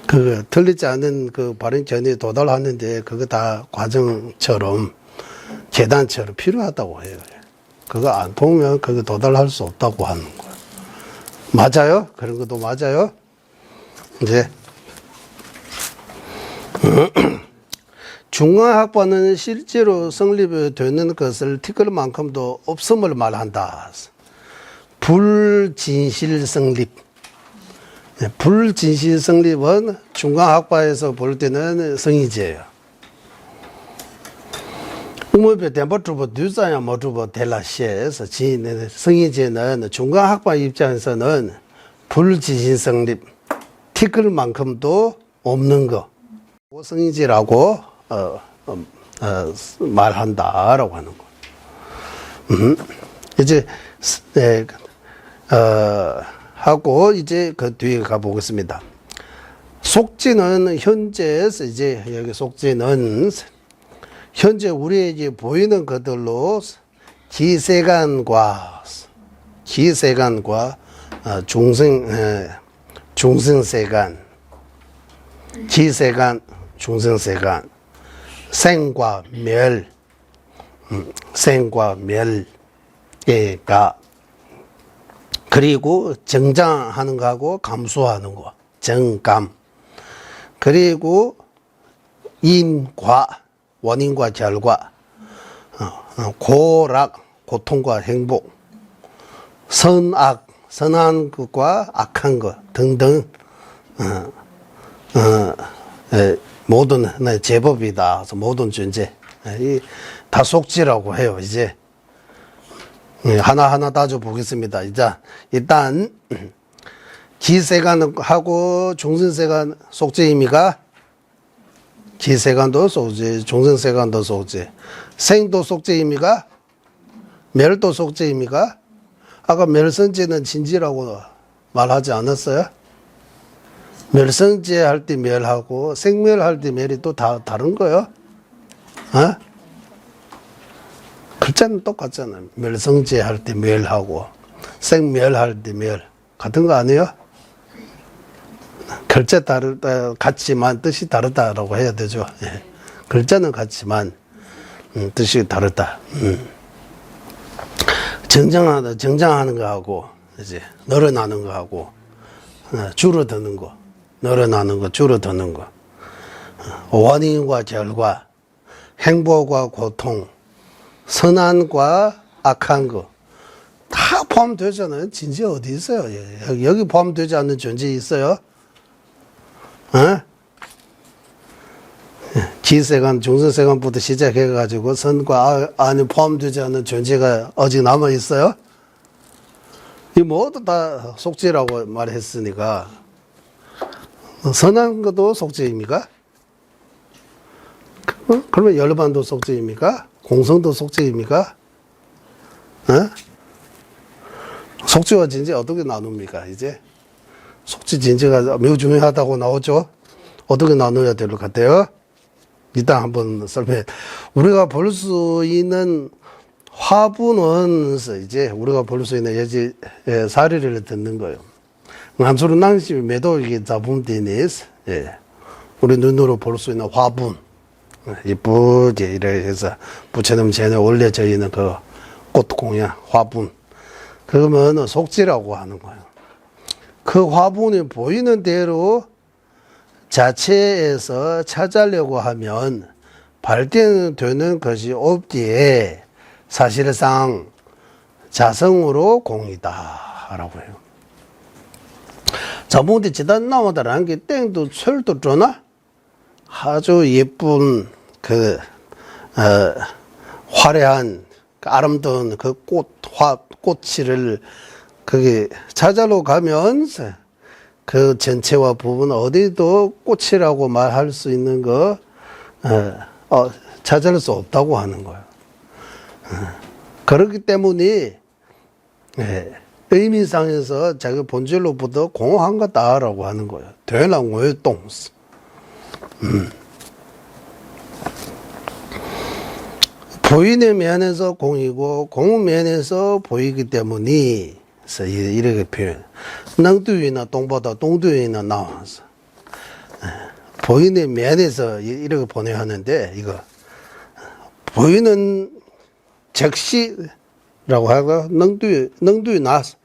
그 틀리지 않은 그 바른 전에 도달하는데 그거 다 과정처럼 계단처럼 필요하다고 해요. 그거 안 보면 그거 도달할 수 없다고 하는 거예요. 맞아요? 그런 것도 맞아요? 이제 중앙학파는 실제로 성립되는 것을 티끌만큼도 없음을 말한다. 불진실 성립. 불진실 성립은 중앙학파에서 볼 때는 성의제예요. 우모배 대법주부 뉴자야 모주부 델라시에서 성의제는 중앙학파 입장에서는 불진실 성립, 티끌만큼도 없는 거. 성의제라고 말한다라고 하는 거. 이제 하고 이제 그 뒤에 가보겠습니다. 속지는 현재에서 이제 여기 속지는 현재 우리에게 보이는 것들로 기세간과 중생세간, 기세간, 중생세간, 생과 멸, 생과 멸가 그리고 정장하는 거하고 감수하는 거, 정감. 그리고 인과, 원인과 결과, 고락, 고통과 행복, 선악, 선한 것과 악한 것 등등 모든 하나의 제법이다. 그래서 모든 존재 이 다 속지라고 해요. 이제 하나하나 따져 보겠습니다. 이제 일단 기세간하고 중생세간 속죄입니까? 기세간도 속죄, 중생세간도 속죄. 생도 속죄입니까? 멸도 속죄입니까? 아까 멸성죄는 진지라고 말하지 않았어요? 멸성죄 할 때 멸하고 생멸할 때 멸이 또 다른 거요? 어? 글자는 똑같잖아요. 멸성죄 할 때 멸하고 생멸할 때 멸. 같은 거 아니에요? 글자 다르다, 같지만 뜻이 다르다라고 해야 되죠. 예. 글자는 같지만 뜻이 다르다. 정장하는 거하고 이제 늘어나는 거하고 줄어드는 거, 늘어나는 거, 줄어드는 거, 원인과 결과, 행복과 고통, 선한과 악한 거 다 포함되잖아요. 진짜 어디 있어요? 여기 포함되지 않는 존재 있어요? 어? 기세간, 중생세간부터 시작해가지고 선과 안에 포함되지 않는 존재가 아직 남아 있어요? 이 모두 다 속죄라고 말했으니까 선한 것도 속죄입니까? 그러면 열반도 속죄입니까? 공성도 속죄입니까? 어? 속죄와 진죄 어떻게 나눕니까? 이제 속죄 진죄가 매우 중요하다고 나오죠. 어떻게 나눠야 될 것 같아요? 일단 한번 설명해. 우리가 볼 수 있는 화분은 이제 우리가 볼 수 있는 예지 사례를 듣는 거예요. 한수로 낭시 매도 이게 잡음되니스 예. 우리 눈으로 볼 수 있는 화분 이쁘게 이래 해서 부처님 전에 올려져 있는 그 꽃공야 화분 그러면 속죄라고 하는 거예요. 그 화분이 보이는 대로 자체에서 찾으려고 하면 발전되는 것이 없기에 사실상 자성으로 공이다라고 해요. 저번에 지단 나오다라는 게 땡도 철도 주나? 아주 예쁜 화려한 아름다운 그 꽃을 거기 찾아러 가면 그 전체와 부분 어디도 꽃이라고 말할 수 있는 거 찾을 수 없다고 하는 거예요. 그렇기 때문에 의미상에서 자기 본질로부터 공허한 거다라고 하는 거예요. 대lang 외동. 보이는 면에서 공이고 공 면에서 보이기 때문에 이렇게 표현. 낭두이나 똥보다 동두이나 나와서 보이는 면에서 이렇게 보내야 하는데 이거 보이는 즉시라고 하고 낭두이 나서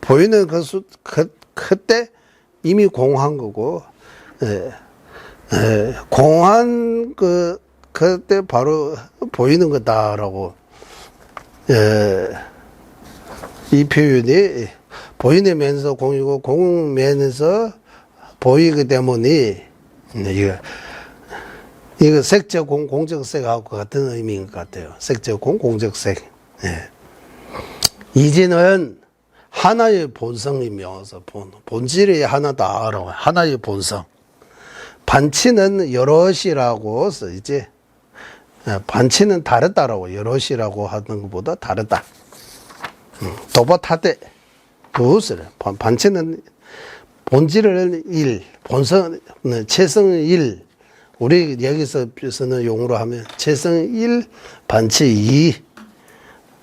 보이는 그때 이미 공한 거고 공한 그때 바로 보이는 거다라고 이 표현이 보이는 면에서 공이고 공 면에서 보이기 때문에 이거 색적 공 공적 색하고 같은 의미인 것 같아요. 색적 공 공적 색. 이제는 하나의 본성이면서 본질이 하나다라고 하나의 본성. 반치는 여럿이라고 이제 반치는 다르다라고 여럿이라고 하는 것보다 다르다. 도바타대 무엇을 반치는 본질을 일 본성 체성 일 우리 여기서 쓰는 용어로 하면 체성 일 반치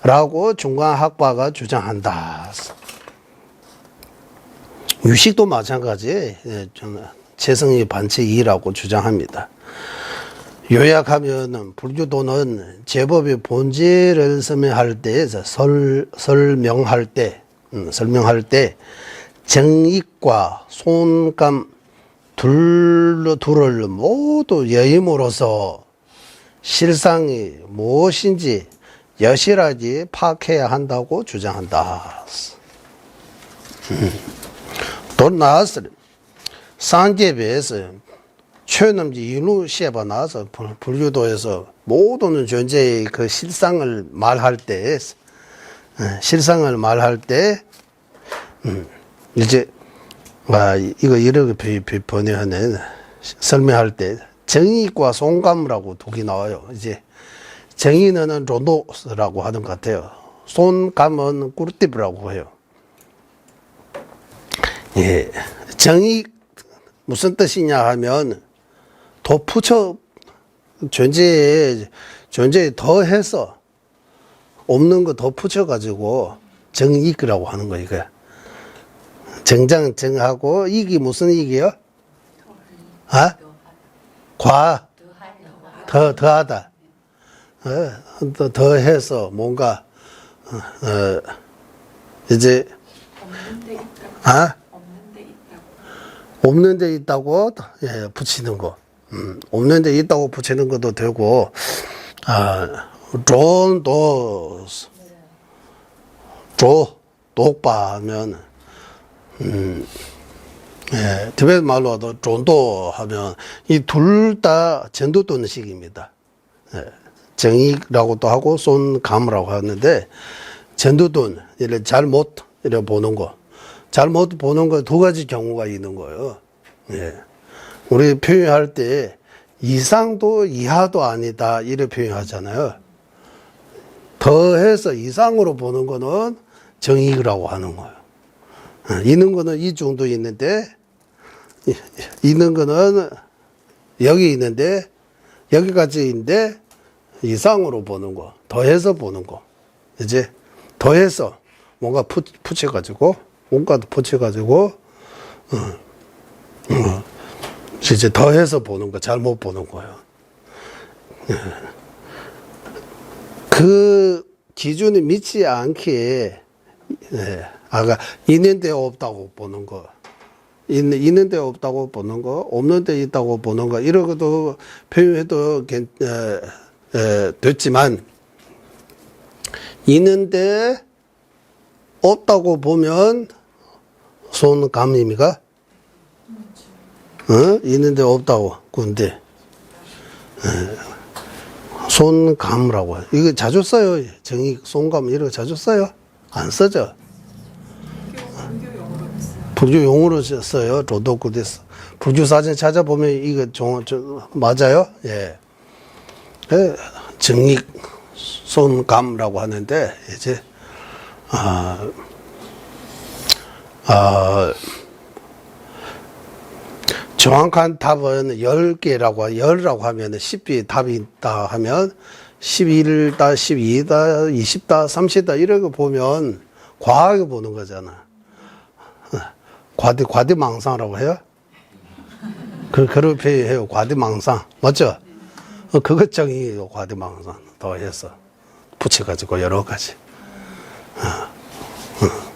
2라고 중간학파가 주장한다. 유식도 마찬가지 체성이 반치 2라고 주장합니다. 요약하면 불교도는 제법의 본질을 설명할 때 정익과 손감 둘을 모두 여임으로써 실상이 무엇인지 여실하게 파악해야 한다고 주장한다. 또 나서 상계배에서 최남지 인루 시에바 나서 불교도에서 모든 존재의 그 실상을 말할 때 이제 이거 이렇게 번역하는 설명할 때 정의과 손감이라고 독이 나와요. 이제 정의는 로도스라고 하는 것 같아요. 손감은 꿀팁이라고 해요. 예, 정의 무슨 뜻이냐 하면 덧붙여 존재에 더해서 없는 거 덧붙여 가지고 정의라고 하는 거 이거. 정하고 이기 무슨 이기요? 아? 더하다. 더해서 뭔가 이제 없는 데 있다고 예, 붙이는 거. 없는 데 있다고 붙이는 것도 되고 독바 하면 예, 티베트 말로도 존도 하면 이 둘 다 전도 도는 식입니다. 예, 정의라고도 하고 손감이라고 하는데 전도 돈 이래 잘못 이래 보는 거. 잘못 보는 거 두 가지 경우가 있는 거예요. 예. 우리 표현할 때 이상도 이하도 아니다 이렇게 표현하잖아요. 더해서 이상으로 보는 거는 정의라고 하는 거예요. 있는 거는 이 정도 있는데 있는 거는 여기 있는데 여기까지 있는데 이상으로 보는 거, 더해서 보는 거. 이제 더해서 뭔가 붙여가지고 뭔가도 붙여가지고 이제 더해서 보는 거, 잘못 보는 거예요. 그 기준이 믿지 않게 아까 있는데 없다고 보는 거, 있는데 없다고 보는 거, 없는데 있다고 보는 거 이런 것도 표현해도 됐지만 있는데 없다고 보면 손감입니까? 있는데 없다고 근데 손감이라고 해요. 이거 자주 써요. 정의 손감 이런 거 자주 써요? 안 써죠? 불교 용어로 써요. 로도쿠데스. 불교 사전 찾아보면 이거 맞아요? 예. 정의 손감이라고 하는데 이제 정확한 답은 10개라고, 10이라고 하면 10이 답이 있다 하면 11다, 12다, 20다, 30다, 이런 거 보면 과하게 보는 거잖아. 과대망상이라고 해요? 그렇게 표현해요. 과대망상. 맞죠? 그것 정의예요. 과대망상. 더해서 붙여가지고 여러 가지.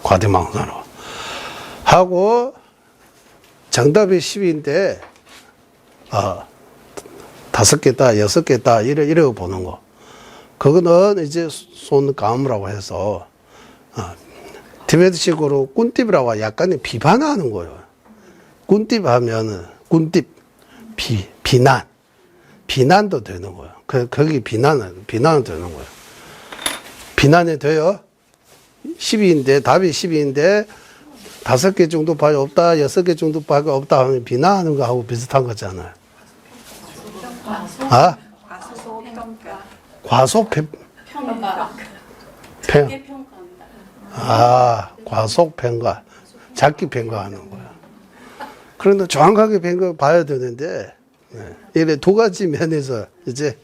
과대망상으로. 하고, 정답이 10인데, 5개다, 6개다, 이래 보는 거. 그거는 이제 손감이라고 해서, 티베트식으로 꾼팁이라고 약간의 비판하는 거예요. 꾼팁 하면은, 꾼팁, 비난도 되는 거예요. 거기 비난은 되는 거예요. 비난이 돼요? 10인데, 답이 10인데, 5개 정도 밖에 없다, 6개 정도 밖에 없다 하면 비난하는 거하고 비슷한 거잖아요. 과소평가. 과소평가. 작게 평가하는 거야. 그런데 정확하게 평가 봐야 되는데, 이래 두 가지 면에서 이제,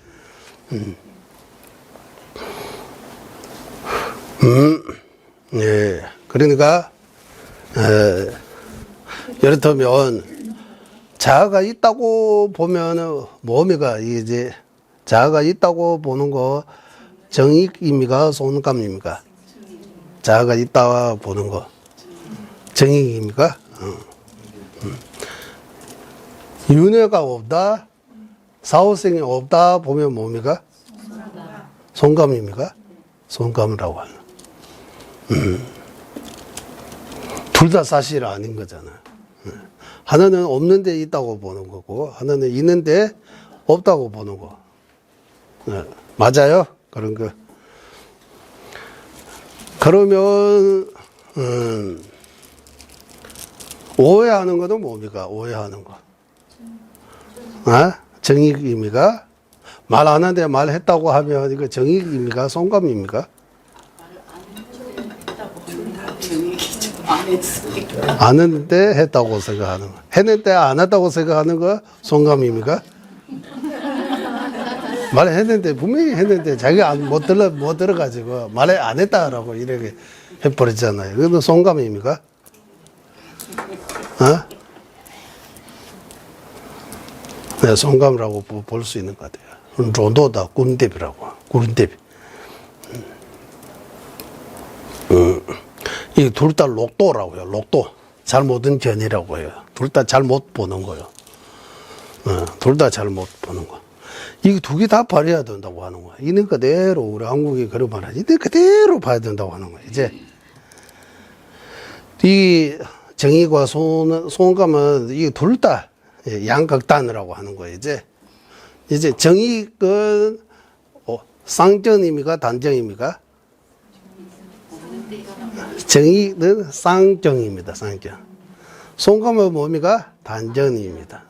예. 그러니까, 이렇다면, 자아가 있다고 보면은, 뭡니까? 이제, 자아가 있다고 보는 거, 정의입니까? 손감입니까? 자아가 있다 보는 거. 정의입니까? 윤회가 없다? 사후생이 없다 보면 뭡니까? 손감입니까? 송감이라고 하는. 둘 다 사실 아닌 거잖아요. 하나는 없는데 있다고 보는 거고, 하나는 있는데 없다고 보는 거. 맞아요? 그런 거. 그러면, 오해하는 것은 뭡니까? 오해하는 거. 정익입니까? 말 안 하는데 말했다고 하면 이거 정익입니까? 송감입니까? 안 했으니까. 안 했는데 했다고 생각하는 거. 했는데 안 했다고 생각하는 거 송감입니까? 말했는데 분명히 했는데 자기가 못 들어가지고 말에 안 했다라고 이렇게 해버렸잖아요. 그건 송감입니까? 네, 송감이라고 볼 수 있는 것 같아요. 로도다 꾼대비라고. 꾼대비. 이 둘 다 록도라고요. 록도. 잘못은 견이라고 해요. 둘 다 잘못 보는 거예요. 둘 다 잘못 보는 거. 이 두 개 다 버려야 된다고 하는 거야. 있는 그대로, 우리 한국이 그런 말 하지. 있는 그대로 봐야 된다고 하는 거야. 이제, 이 정의과 송감은 이 둘 다 양극단이라고 하는 거예요. 이제 정의는 쌍정입니까? 단정입니까? 정의는 쌍정입니다. 쌍정. 송감은 뭡니까? 단정입니다.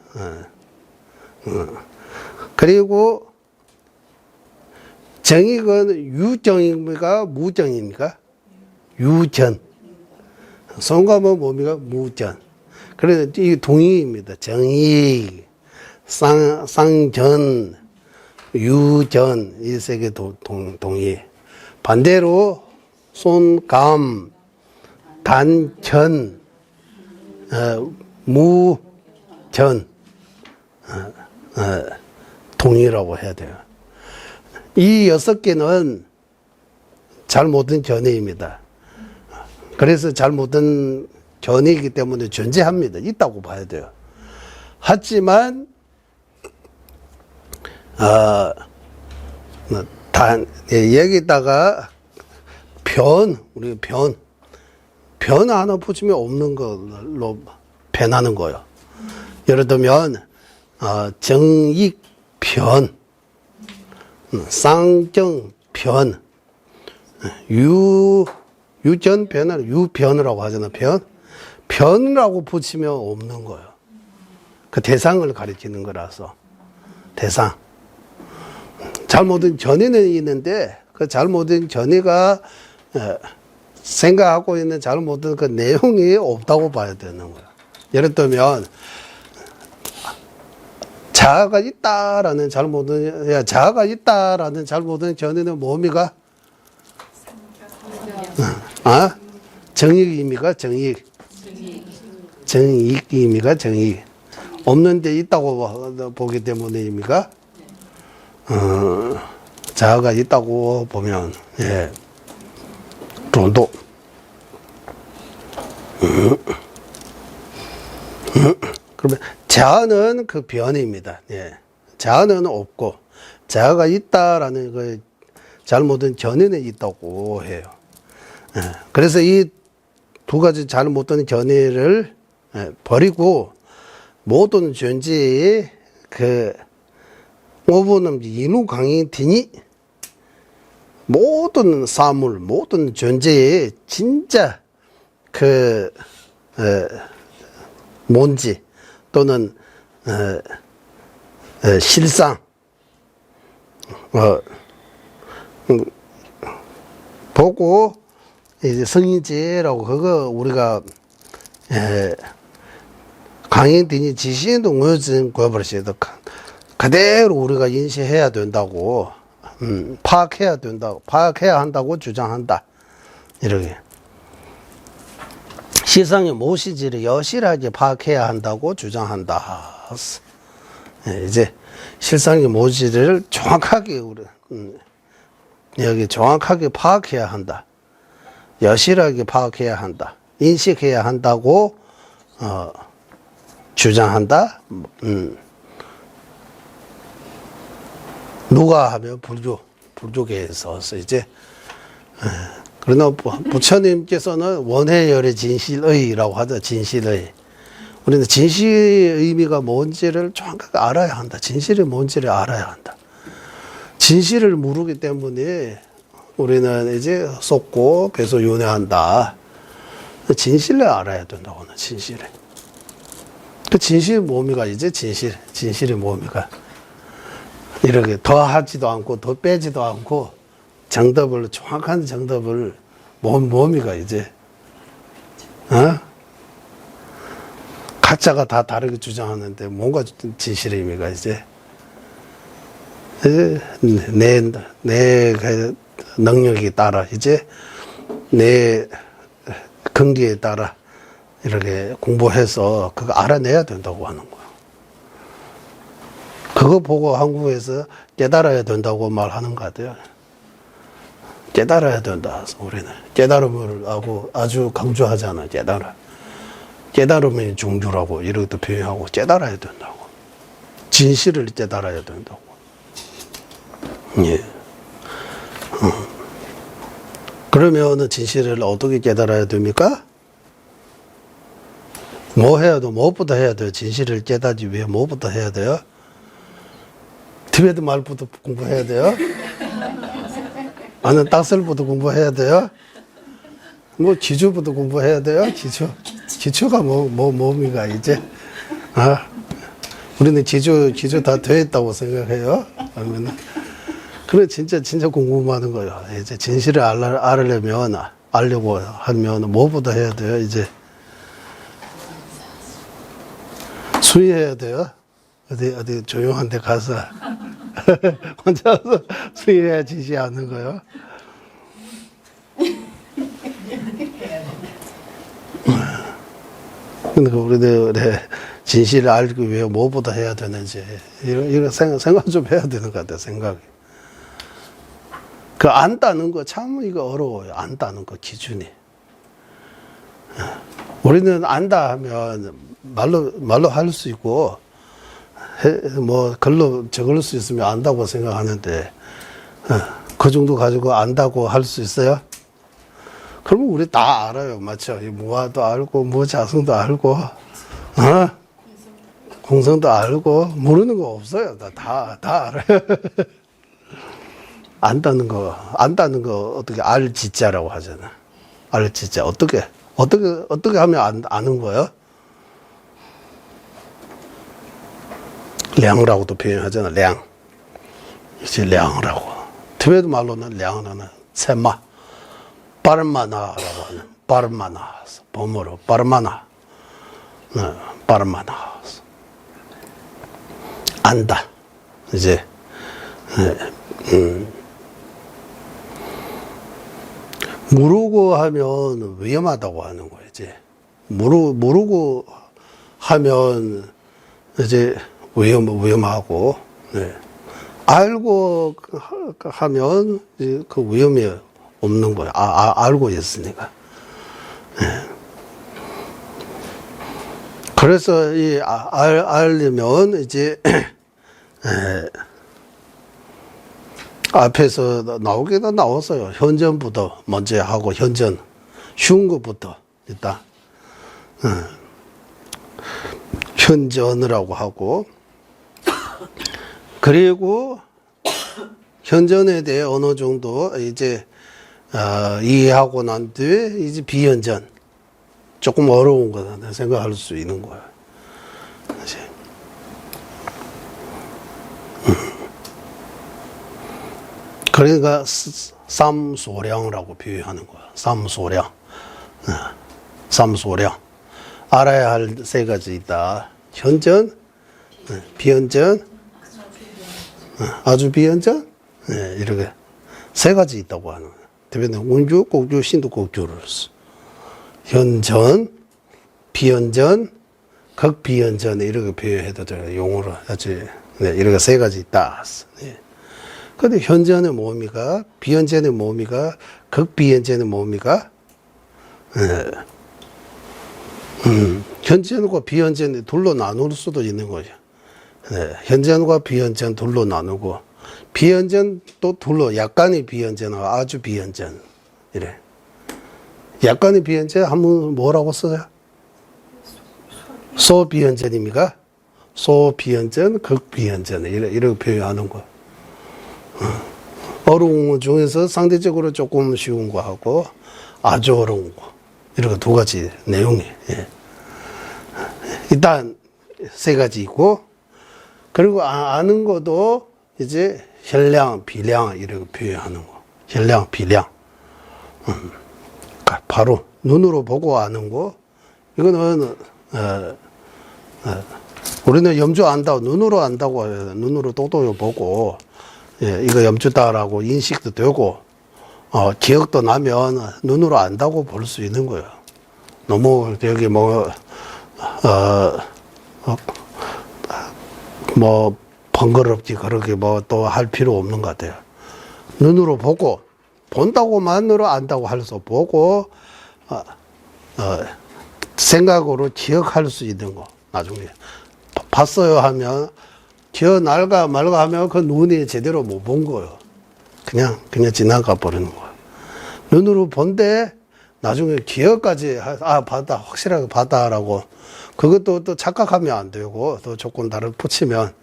그리고 정익은 유정입니까? 무정입니까? 유전. 송감은 뭡니까? 무전. 그래서 이 동의입니다. 정익, 쌍전, 유전, 이 세 개 동의. 반대로 손감, 단전, 무전, 동의라고 해야 돼요. 이 6개는 잘못된 견해입니다. 그래서 잘못된 견해이기 때문에 존재합니다. 있다고 봐야 돼요. 하지만 여기다가 우리 변 하나 붙이면 없는 걸로 변하는 거예요. 예를 들면 정익변, 쌍정변, 유전변을 유변이라고 하잖아. 변이라고 붙이면 없는 거예요. 그 대상을 가리키는 거라서. 대상. 잘못된 전의는 있는데 그 잘못된 전의가 생각하고 있는 잘못된 그 내용이 없다고 봐야 되는 거예요. 예를 들면 자아가 있다라는 잘못된 전의는 뭡니까? 정익입니까? 정익입니까? 정익. 없는데 있다고 보기 때문에입니까? 자아가 있다고 보면, 예. 정도. 그러면 자아는 그 변입니다. 예. 자아는 없고, 자아가 있다라는 그 잘못된 견해는 있다고 해요. 예. 그래서 이 두 가지 잘못된 견해를 버리고, 모든 존재의 오분은 인후강인티니 모든 사물, 모든 존재의 진짜 뭔지 또는 실상 보고 이제 성인지라고 그거 우리가 강인티니 지신도 무효진 구해버리셔도 그대로 우리가 인식해야 된다고, 파악해야 한다고 주장한다. 이렇게. 세상의 모시지를 여실하게 파악해야 한다고 주장한다. 이제 실상의 모시지를 정확하게 여기 정확하게 파악해야 한다. 여실하게 파악해야 한다. 인식해야 한다고 주장한다. 누가 하면 불교계에서 이제 그러나 부처님께서는 원해열의 진실의라고 하죠. 진실의. 우리는 진실의 의미가 뭔지를 정확하게 알아야 한다. 진실이 뭔지를 알아야 한다. 진실을 모르기 때문에 우리는 이제 속고 배서 윤회한다. 진실을 알아야 된다고 하는 진실을. 그 진실의 묘미가 이제 진실의 묘미가 이렇게 더 하지도 않고 더 빼지도 않고 정답을 정확한 정답을 묘미가 이제 가짜가 다 다르게 주장하는데 뭔가 진실의 의미가 이제 내 능력에 따라 이제 내 근기에 따라 이렇게 공부해서 그거 알아내야 된다고 하는 거야. 그거 보고 한국에서 깨달아야 된다고 말하는 것 같아요. 깨달아야 된다. 우리는 깨달음을 하고 아주 강조하잖아. 깨달음의 종주라고 이렇게 표현하고 깨달아야 된다고. 진실을 깨달아야 된다고. 예. 그러면 진실을 어떻게 깨달아야 됩니까? 뭐 해야 돼? 무엇부터 해야 돼요? 진실을 깨닫기 위해 무엇부터 해야 돼요? 티베트 말부터 공부해야 돼요? 아니면 딱설부터 공부해야 돼요? 뭐 기초부터 공부해야 돼요? 기초가 뭡니까 이제? 우리는 기초 다 돼 있다고 생각해요. 그러면은 그래 진짜 궁금하는 거예요. 이제 진실을 알려고 하면 뭐부터 해야 돼요? 이제 수의해야 돼요. 어디 조용한 데 가서 혼자서 수의해야 지지 않는 거요. 그러니까 우리들의 진실을 알기 위해 뭐보다 해야 되는지 이런 생각 좀 해야 되는 것 같아요. 생각이. 그 안다는 거 참 이거 어려워요. 안다는 거 기준이. 우리는 안다 하면 말로 할 수 있고 뭐 글로 적을 수 있으면 안다고 생각하는데 그 정도 가지고 안다고 할 수 있어요? 그러면 우리 다 알아요. 맞죠? 무아도 알고 무자성도 알고 공성도 알고 모르는 거 없어요. 다 알아요. 안다는 거 어떻게 알지자라고 하잖아. 알지자 어떻게 하면 아는 거예요? 량이라고도 표현하잖아. 량. 이제 량이라고. 티베트 말로는 량은 세마. 빠르마나라고 하는. 빠르마나. 범어로 빠르마나. 빠르마나. 안다. 이제 모르고 하면 위험하다고 하는 거예요. 이제 모르고 하면 이제 위험하고, 네. 알고 하면 그 위험이 없는 거예요. 알고 있으니까. 네. 그래서 알려면 이제 앞에서 나오기도 나왔어요. 현전부터 먼저 하고 현전 쉬운 것부터 일단 현전이라고 하고 그리고 현전에 대해 어느 정도 이제 이해하고 난 뒤에 이제 비현전 조금 어려운 거다 생각할 수 있는 거예요. 이제. 그러니까 삼소량이라고 표현하는 거야. 삼소량. 삼소량. 알아야 할 세 가지 있다. 현전, 비현전, 아주 비현전, 이렇게 세 가지 있다고 하는 거야. 대변은 운주, 꼭주, 신도 꼭주를 써. 현전, 비현전, 극비현전 이렇게 표현해도 돼요. 용어로 아주 이렇게 세 가지 있다. 근데 현전의 뭡니까? 비현전의 뭡니까? 극비현전의 뭡니까? 현전과 비현전이 둘로 나눌 수도 있는 거죠. 현전과 비현전 둘로 나누고, 비현전 또 둘로, 약간의 비현전과 아주 비현전. 이래. 약간의 비현재 한번 뭐라고 써요? 소비현전입니까? 소비현전, 극비현전 이렇게 표현하는 거. 어려운 것 중에서 상대적으로 조금 쉬운 거 하고 아주 어려운 거 이렇게 두 가지 내용이 예. 일단 세 가지 있고 그리고 아는 것도 이제 현량, 비량 이렇게 표현하는 거. 현량, 비량. 그러니까 바로 눈으로 보고 아는 거. 이거는 우리는 염주 안다고 눈으로 안다고 해요. 눈으로 똑똑히 보고 예, 이거 염주다라고 인식도 되고 기억도 나면 눈으로 안다고 볼 수 있는 거예요. 너무 여기 뭐 번거롭지 그렇게 뭐 또 할 필요 없는 것 같아요. 눈으로 보고 본다고만으로 안다고 할 수 보고 생각으로 기억할 수 있는 거 나중에 봤어요 하면 기억날까 말까 하면 그 눈이 제대로 못 본 거예요. 그냥 지나가 버리는 거예요. 눈으로 본데 나중에 기억까지 봤다 확실하게 봤다라고 그것도 또 착각하면 안 되고 또 조금 다른 붙이면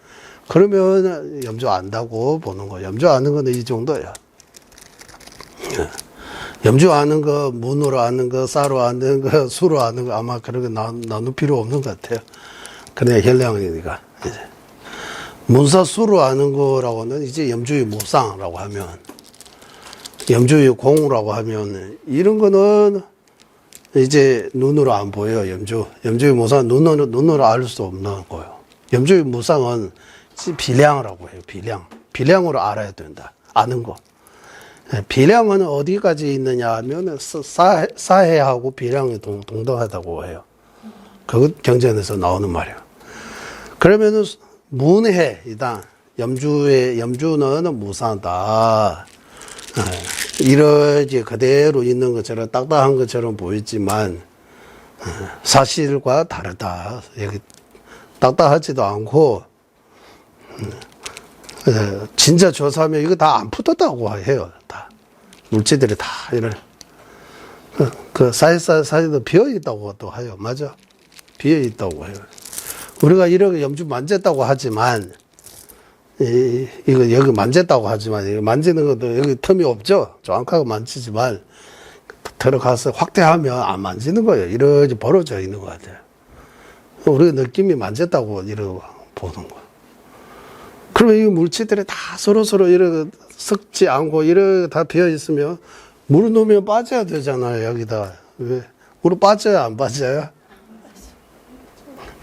그러면 염주 안다고 보는 거예요. 염주 아는 건 이 정도예요. 염주 아는 거, 문으로 아는 거, 싸로 아는 거, 수로 아는 거 아마 그런 거 나눌 필요 없는 것 같아요. 그냥 현량이니까. 이제. 문사수로 아는 거라고는 이제 염주의 무상이라고 하면, 염주의 공이라고 하면, 이런 거는 이제 눈으로 안 보여요, 염주. 염주의 무상은 눈으로 알 수 없는 거예요. 염주의 무상은 비량이라고 해요, 비량. 비량으로 알아야 된다. 아는 거. 비량은 어디까지 있느냐 하면 사해하고 비량이 동등하다고 해요. 그것 경전에서 나오는 말이에요. 그러면은 문해이다. 염주는 무상하다. 이러지 그대로 있는 것처럼 딱딱한 것처럼 보이지만 사실과 다르다. 여기 딱딱하지도 않고 진짜 조사하면 이거 다 안 붙었다고 해요. 다 물질들이 다 이런 그 사이도 비어 있다고 또 해요. 맞아? 비어 있다고 해요. 우리가 이렇게 염주 만졌다고 하지만 이거 여기 만졌다고 하지만 이거 만지는 것도 여기 틈이 없죠. 정확하게 만지지만 들어가서 확대하면 안 만지는 거예요. 이러지 벌어져 있는 것 같아요. 우리가 느낌이 만졌다고 이러고 보는 거예요. 그러면 이 물질들이 다 서로 이렇게 섞지 않고 이렇게 다 비어 있으면 물을 넣으면 빠져야 되잖아요. 여기다. 왜? 물을 빠져야 안 빠져요?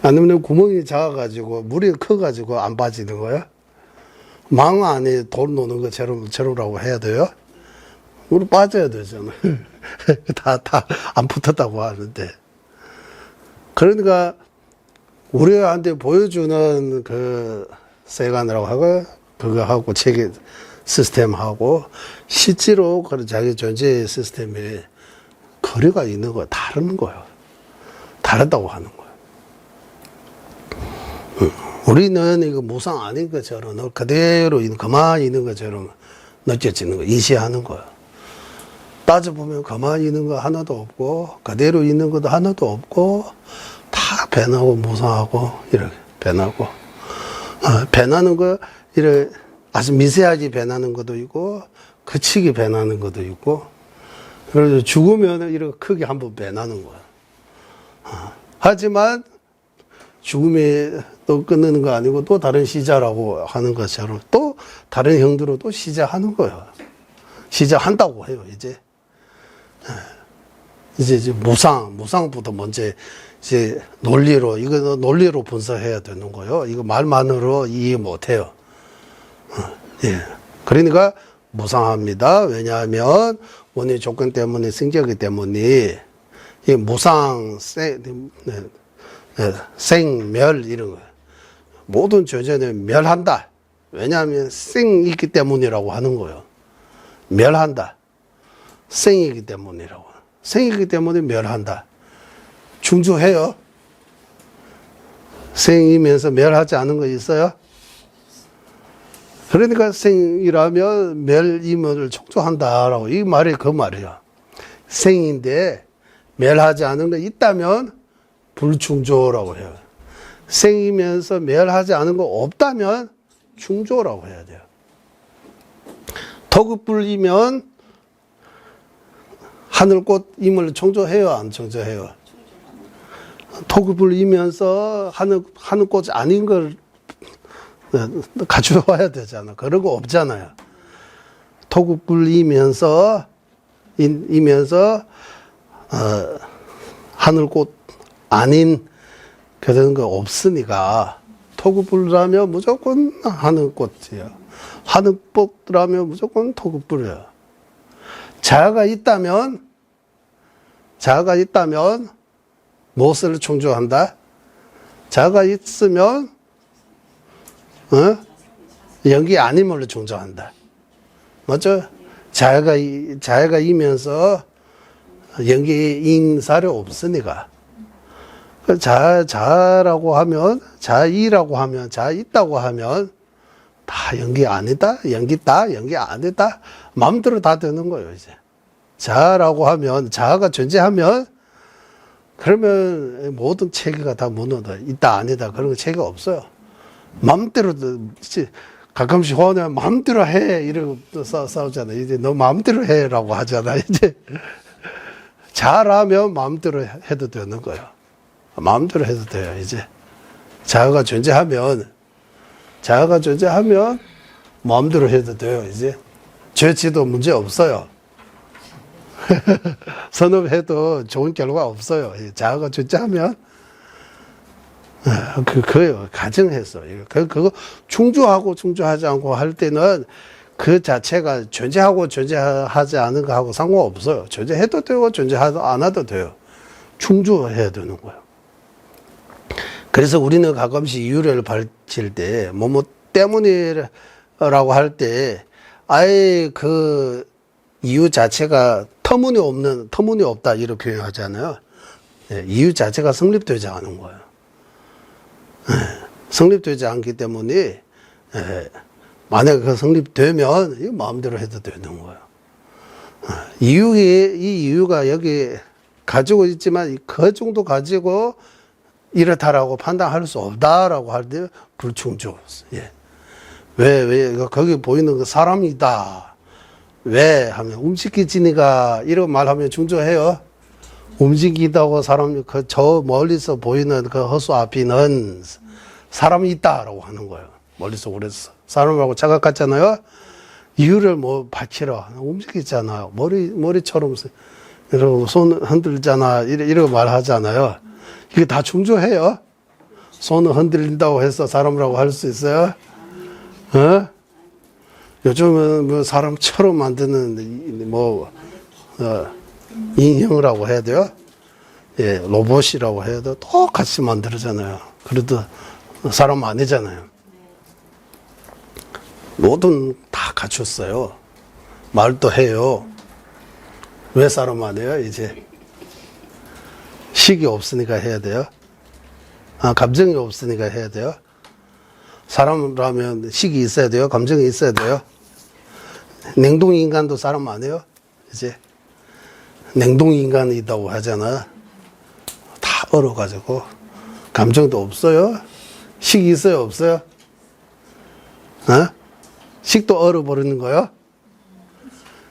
아니면 구멍이 작아가지고 물이 커가지고 안 빠지는 거예요? 망 안에 돌 놓는 것처럼라고 해야 돼요? 물을 빠져야 되잖아요. 다 안 붙었다고 하는데. 그러니까 우리한테 보여주는 그 세관이라고 하고 그거 하고 체계 시스템하고 실제로 그런 자기 존재 시스템에 거리가 있는 거 다른 거예요. 다르다고 하는 거예요. 우리는 이거 무상 아닌 것처럼 그대로 가만히 있는 것처럼 느껴지는 거, 인식하는 거예요. 따져보면 가만히 있는 거 하나도 없고 그대로 있는 것도 하나도 없고 다 변하고 무상하고 이렇게 변하고 변하는 거 이렇게 아주 미세하게 변하는 것도 있고 그치게 변하는 것도 있고 그래서 죽으면 이렇게 크게 한번 변하는 거야. 하지만 죽음에 또 끊는 거 아니고 또 다른 시자라고 하는 것처럼 또 다른 형태로 또 시자하는 거예요. 시자한다고 해요, 이제. 이제 무상부터 먼저 이제 이거 논리로 분석해야 되는 거예요. 이거 말만으로 이해 못 해요. 예. 그러니까 무상합니다. 왜냐하면 원의 조건 때문에 생기기 때문에 이 무상, 생멸 이런 거 모든 존재는 멸한다. 왜냐하면 생이기 때문이라고 하는 거예요. 멸한다. 생이기 때문이라고. 생이기 때문에 멸한다. 중조해요. 생이면서 멸하지 않은 거 있어요? 그러니까 생이라면 멸임을 촉조한다라고 이 말이 그 말이야. 생인데 멸하지 않은 거 있다면 불충조라고 해요. 생이면서 멸하지 않은 거 없다면 충조라고 해야 돼요. 토급불이면 하늘꽃 임을 충조해요, 안 충조해요? 토급불이면서 하늘꽃이 아닌 걸 갖춰와야 되잖아. 그런 거 없잖아요. 토급불이면서 하늘꽃 아닌 그런 거 없으니까 토급불이라면 무조건 하늘꽃이에요. 하늘꽃이라면 무조건 토급불이에요. 자아가 있다면 무엇을 충조한다? 자아가 있으면 연기 아님을 충조한다. 맞죠? 자아가 이면서 연기인 사례 없으니까. 자아라고 하면, 자이라고 하면, 자 있다고 하면 다 연기 아니다, 연기 있다, 연기 아니다. 마음대로 다 되는 거예요, 이제. 자아라고 하면, 자아가 존재하면 그러면 모든 체계가 다 무너져. 있다, 아니다. 그런 거 체계가 없어요. 마음대로, 가끔씩 화내면 마음대로 해. 이러고 또 싸우잖아요. 이제 너 마음대로 해라고 하잖아. 이제. 잘하면 마음대로 해도 되는 거예요. 마음대로 해도 돼요, 이제. 자아가 존재하면 마음대로 해도 돼요, 이제. 죄치도 문제 없어요. 선업해도 좋은 결과 없어요. 자아가 존재하면, 그거요. 가정해서. 그거 충조하고 충조하지 않고 할 때는 그 자체가 존재하고 존재하지 않은 거하고 상관없어요. 존재해도 되고 존재하지 않아도 돼요. 충조해야 되는 거예요. 그래서 우리는 가끔씩 이유를 밝힐 때, 뭐뭐 때문이라고 할 때, 아예 그 이유 자체가 터무니없다, 이렇게 표현하잖아요. 이유 자체가 성립되지 않은 거예요. 성립되지 않기 때문에, 만약에 그 성립되면, 이거 마음대로 해도 되는 거예요. 이 이유가 여기 가지고 있지만, 그 정도 가지고, 이렇다라고 판단할 수 없다라고 할 때 불충조. 예. 왜 거기 보이는 그 사람이다. 왜 하면 움직이지니까 이런 말하면 충조해요. 움직이다고 사람이 저 멀리서 보이는 그 허수 앞에는 사람이 있다라고 하는 거예요. 멀리서 오래서 사람하고 착각했잖아요. 이유를 뭐 밝히라. 움직이잖아요. 머리처럼 이러고 손 흔들잖아. 이러고 말하잖아요. 이게 다 충조해요. 손을 흔들린다고 해서 사람이라고 할 수 있어요? 요즘은 뭐 사람처럼 만드는 인형이라고 해야 돼요? 예, 로봇이라고 해야 돼요? 똑같이 만들잖아요. 그래도 사람 아니잖아요. 모든 다 갖췄어요. 말도 해요. 왜 사람 아니에요, 이제? 식이 없으니까 해야 돼요. 감정이 없으니까 해야 돼요. 사람이라면 식이 있어야 돼요. 감정이 있어야 돼요. 냉동인간도 사람 아니에요? 이제. 냉동인간이 있다고 하잖아. 다 얼어가지고. 감정도 없어요. 식이 있어요? 없어요? 식도 얼어버리는 거요?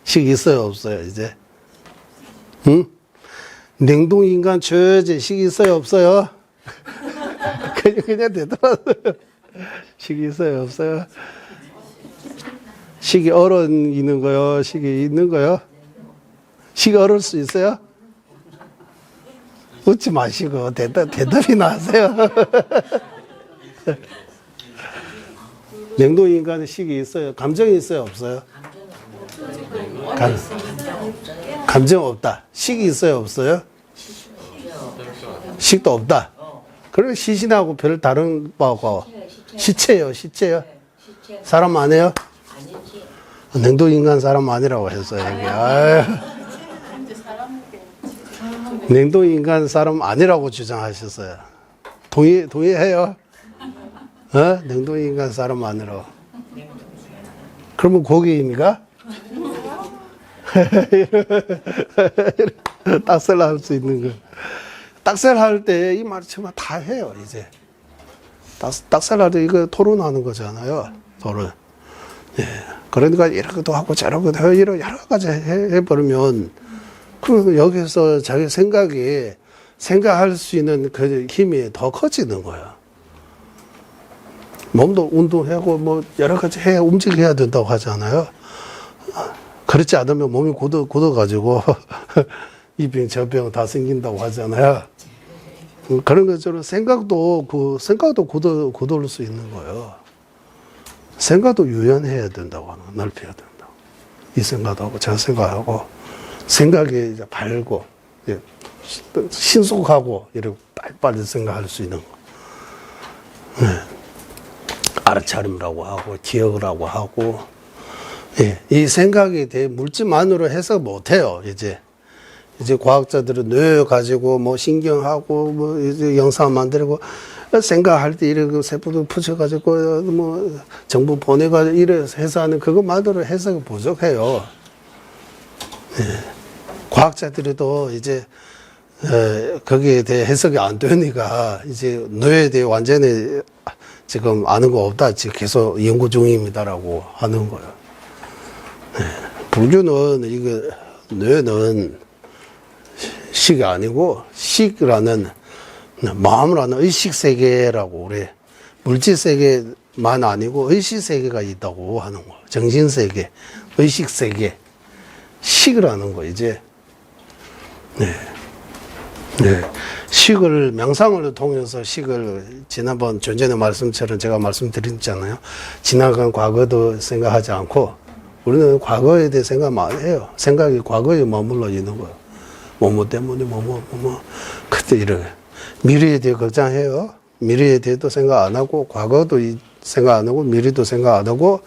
식이 있어요? 없어요? 이제. 응? 냉동인간 줘야지. 식이 있어요? 없어요? 그냥 되더라고요. 식이 있어요? 없어요? 식이 얼어 있는 거요? 식이 있는 거요? 식이 얼을 수 있어요? 웃지 마시고 대답이나 하세요. 냉동인간에 식이 있어요? 감정이 있어요? 없어요? 감정 없다. 식이 있어요? 없어요? 식도 없다. 그러면 시신하고 별 다른 바하고 시체예요. 시체요. 사람 아니에요? 냉동인간 사람 아니라고 했어요. 여기. 냉동인간 사람 아니라고 주장하셨어요. 동의해요? 냉동인간 사람 아니라고. 그러면 고기입니까? 딱셀 할 수 있는 거. 딱셀 할 때 이 말 정말 다 해요, 이제. 딱셀 할 때 이거 토론하는 거잖아요, 토론. 예. 그러니까 이렇게도 하고 저렇게도 하고 이런 여러 가지 해버리면, 그 여기서 자기 생각할 수 있는 그 힘이 더 커지는 거야. 몸도 운동하고 뭐 여러 가지 움직여야 된다고 하잖아요. 그렇지 않으면 몸이 굳어가지고 이 병 저 병 다 생긴다고 하잖아요. 그런 것처럼 생각도 굳을 수 있는 거예요. 생각도 유연해야 된다고 하는 거, 넓혀야 된다고. 이 생각도 하고 저 생각하고 생각이 이제 밝고 신속하고 이렇게 빨리 생각할 수 있는 거. 네. 알아차림이라고 하고 기억을 하고 하고, 예. 이 생각에 대해 물질만으로 해석 못해요. 이제 과학자들은 뇌 가지고 뭐 신경하고 뭐 이제 영상 만들고 생각할 때 이렇게 세포도 붙여가지고 뭐 정보 보내가지고 이래서 해서 하는 그것만으로 해석이 부족해요. 예. 과학자들도 이제 거기에 대해 해석이 안 되니까 이제 뇌에 대해 완전히 지금 아는 거 없다. 지금 계속 연구 중입니다라고 하는 거예요. 예. 불교는 이거 뇌는 식이 아니고 식이라는 마음이라는 의식 세계라고 그래. 물질 세계만 아니고 의식 세계가 있다고 하는 거. 정신 세계, 의식 세계, 식이라는 거 이제. 네. 네. 식을 명상을 통해서 식을 지난번 좀 전에 말씀처럼 제가 말씀드렸잖아요. 지나간 과거도 생각하지 않고 우리는 과거에 대해 생각 많이 해요. 생각이 과거에 머물러 있는 거예요. 뭐뭐 때문에 그때 이런 미래에 대해 걱정해요. 미래에 대해도 생각 안 하고 과거도 생각 안 하고 미래도 생각 안 하고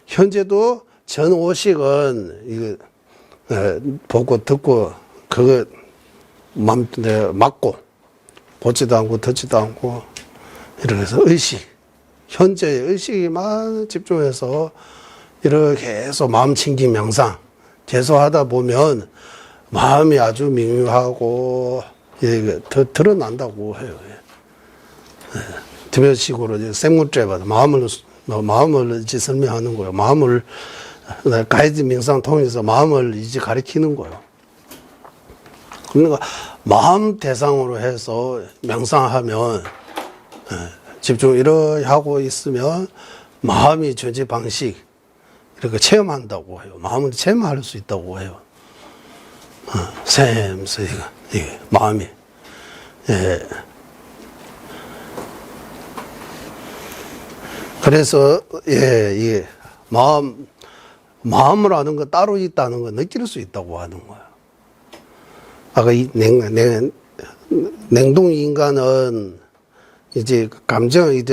현재도 전 오식은 이거 보고 듣고 그거 맞고 보지도 않고 듣지도 않고 이렇게 해서 현재의 의식에만 집중해서 이렇게 해서 마음 챙김 명상 계속 하다 보면 마음이 아주 명료하고 이게 더 드러난다고 해요. 특별식으로 생물죄마다 마음을 이제 설명하는 거예요. 마음을 가이드 명상 통해서 마음을 이제 가리키는 거예요. 그러니까 마음 대상으로 해서 명상하면 집중 이렇게 하고 있으면 마음이 존재 방식 이렇게 체험한다고 해요. 마음을 체험할 수 있다고 해요. 샘서 이게 마음이 예. 그래서 이 마음을 아는 거 따로 있다는 거 느낄 수 있다고 하는 거예요. 아까 이 냉동 인간은 이제 감정이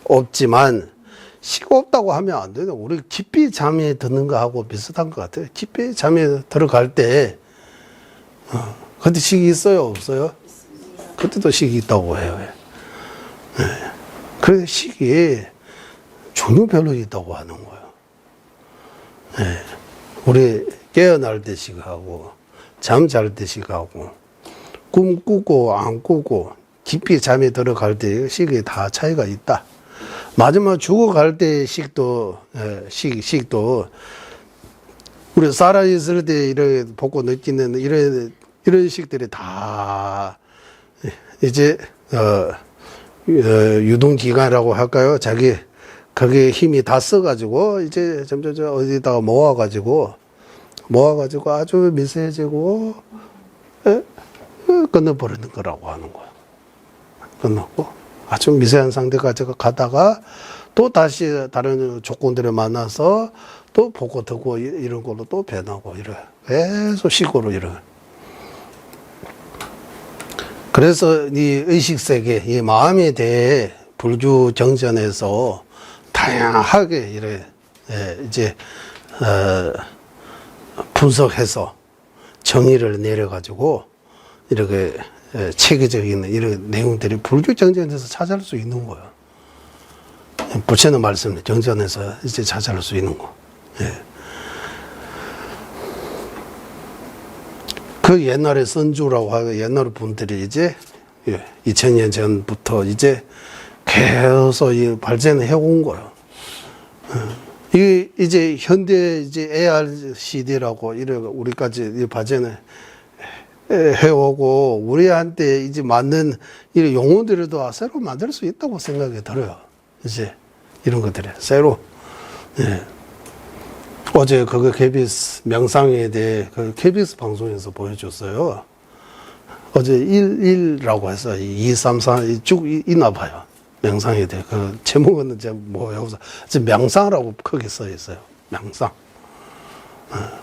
없지만 식 없다고 하면 안 돼요. 우리 깊이 잠에 드는 거하고 비슷한 것 같아요. 깊이 잠에 들어갈 때 그때 식이 있어요, 없어요? 그때도 식이 있다고 해요. 네. 그 식이 종류별로 있다고 하는 거예요. 네. 우리 깨어날 때 식하고 잠잘 때 식하고 꿈 꾸고 안 꾸고 깊이 잠에 들어갈 때 식이 다 차이가 있다. 마지막 죽어갈 때 식도 우리 살아있을 때 이렇게 보고 느끼는 이런 식들이 다 이제 유동기관이라고 할까요? 거기에 힘이 다 써가지고 이제 점점 어디다가 모아가지고 아주 미세해지고 끊어버리는 거라고 하는 거야. 끝났고 아주 미세한 상태까지 가다가 또 다시 다른 조건들을 만나서 또 보고 듣고 이런 걸로 또 변하고 이래. 계속 식으로 이래. 그래서 이 의식세계, 이 마음에 대해 불교 정전에서 다양하게 이래 이제 분석해서 정의를 내려가지고 이렇게 체계적인 이런 내용들이 불교 정전에서 찾아올 수 있는 거예요. 부처는 말씀 정전에서 이제 찾아올 수 있는 거. 그 옛날에 선주라고 하고 옛날 분들이 이제 2000년 전부터 이제 계속 발전을 해온 거예요. 이 이제 현대 이제 AR CD라고 이래 우리까지 발전을 해오고 우리한테 이제 맞는 이 용어들도 새로 만들 수 있다고 생각이 들어요. 이제 이런 것들이 새로. 예. 어제 그거 KBS 명상에 대해 그 KBS 방송에서 보여줬어요. 어제 1라고 해서 2, 3, 4 쭉 있나 봐요. 명상에 대해 그 제목은 이제 뭐예요? 지금 명상이라고 크게 써 있어요. 명상.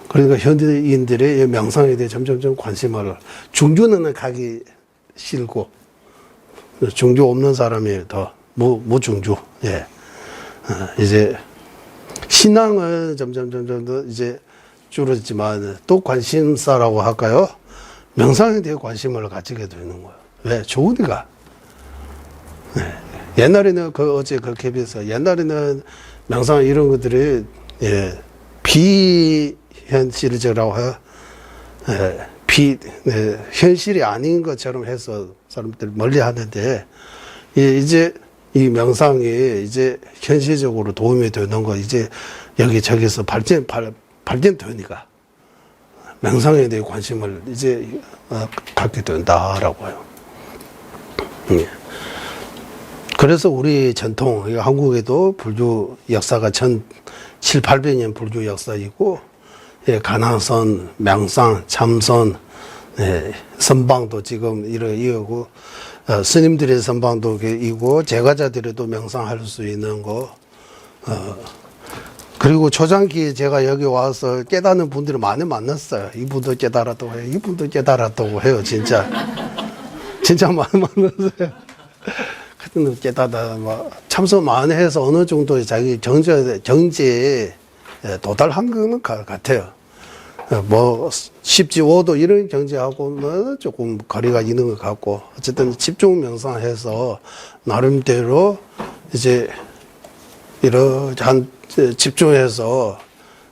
그러니까 현대인들의 명상에 대해 점점점 관심을 중주는 가기 싫고 중주 없는 사람이 더 무중주. 예. 이제 신앙은 점점 더 이제 줄어지만 또 관심사라고 할까요? 명상에 대해 관심을 가지게 되는 거예요. 왜? 좋으니까. 네. 옛날에는 어제 그 KBS 옛날에는 명상 이런 것들이 비현실적이라고 해요. 현실이 아닌 것처럼 해서 사람들이 멀리 하는데 이제 이 명상이 이제 현실적으로 도움이 되는 거 이제 여기저기서 발전되니까 명상에 대해 관심을 이제 갖게 된다라고 해요. 그래서 우리 전통 한국에도 불교 역사가 1700~1800년 불교 역사이고 간항선, 명상, 참선, 선방도 지금 이러고 스님들의 선방도 이고 제가자들에도 명상할 수 있는 거 그리고 초장기에 제가 여기 와서 깨닫는 분들을 많이 만났어요. 이분도 깨달았다고 해요. 이분도 깨달았다고 해요. 진짜 많이 만났어요. 그때는 깨닫다 참선 많이 해서 어느 정도 자기 정제에 도달한 거는 같아요. 뭐 10지5도 이런 경제하고는 조금 거리가 있는 것 같고 어쨌든 집중 명상해서 나름대로 이제 이러한 집중해서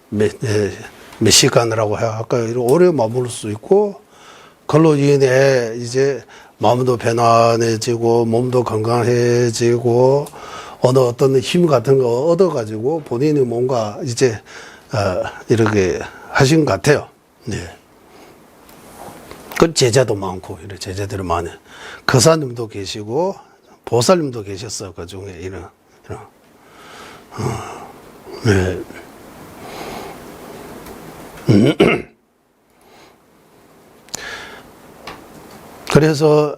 몇 시간이라고 할까요? 오래 머물 수 있고 그걸로 인해 이제 마음도 편안해지고 몸도 건강해지고 어떤 힘 같은 거 얻어가지고 본인이 뭔가 이제 이렇게 하신 것 같아요. 네. 그 제자도 많고, 이런 제자들이 많아요. 거사님도 계시고, 보살님도 계셨어, 그 중에, 이런. 네. 그래서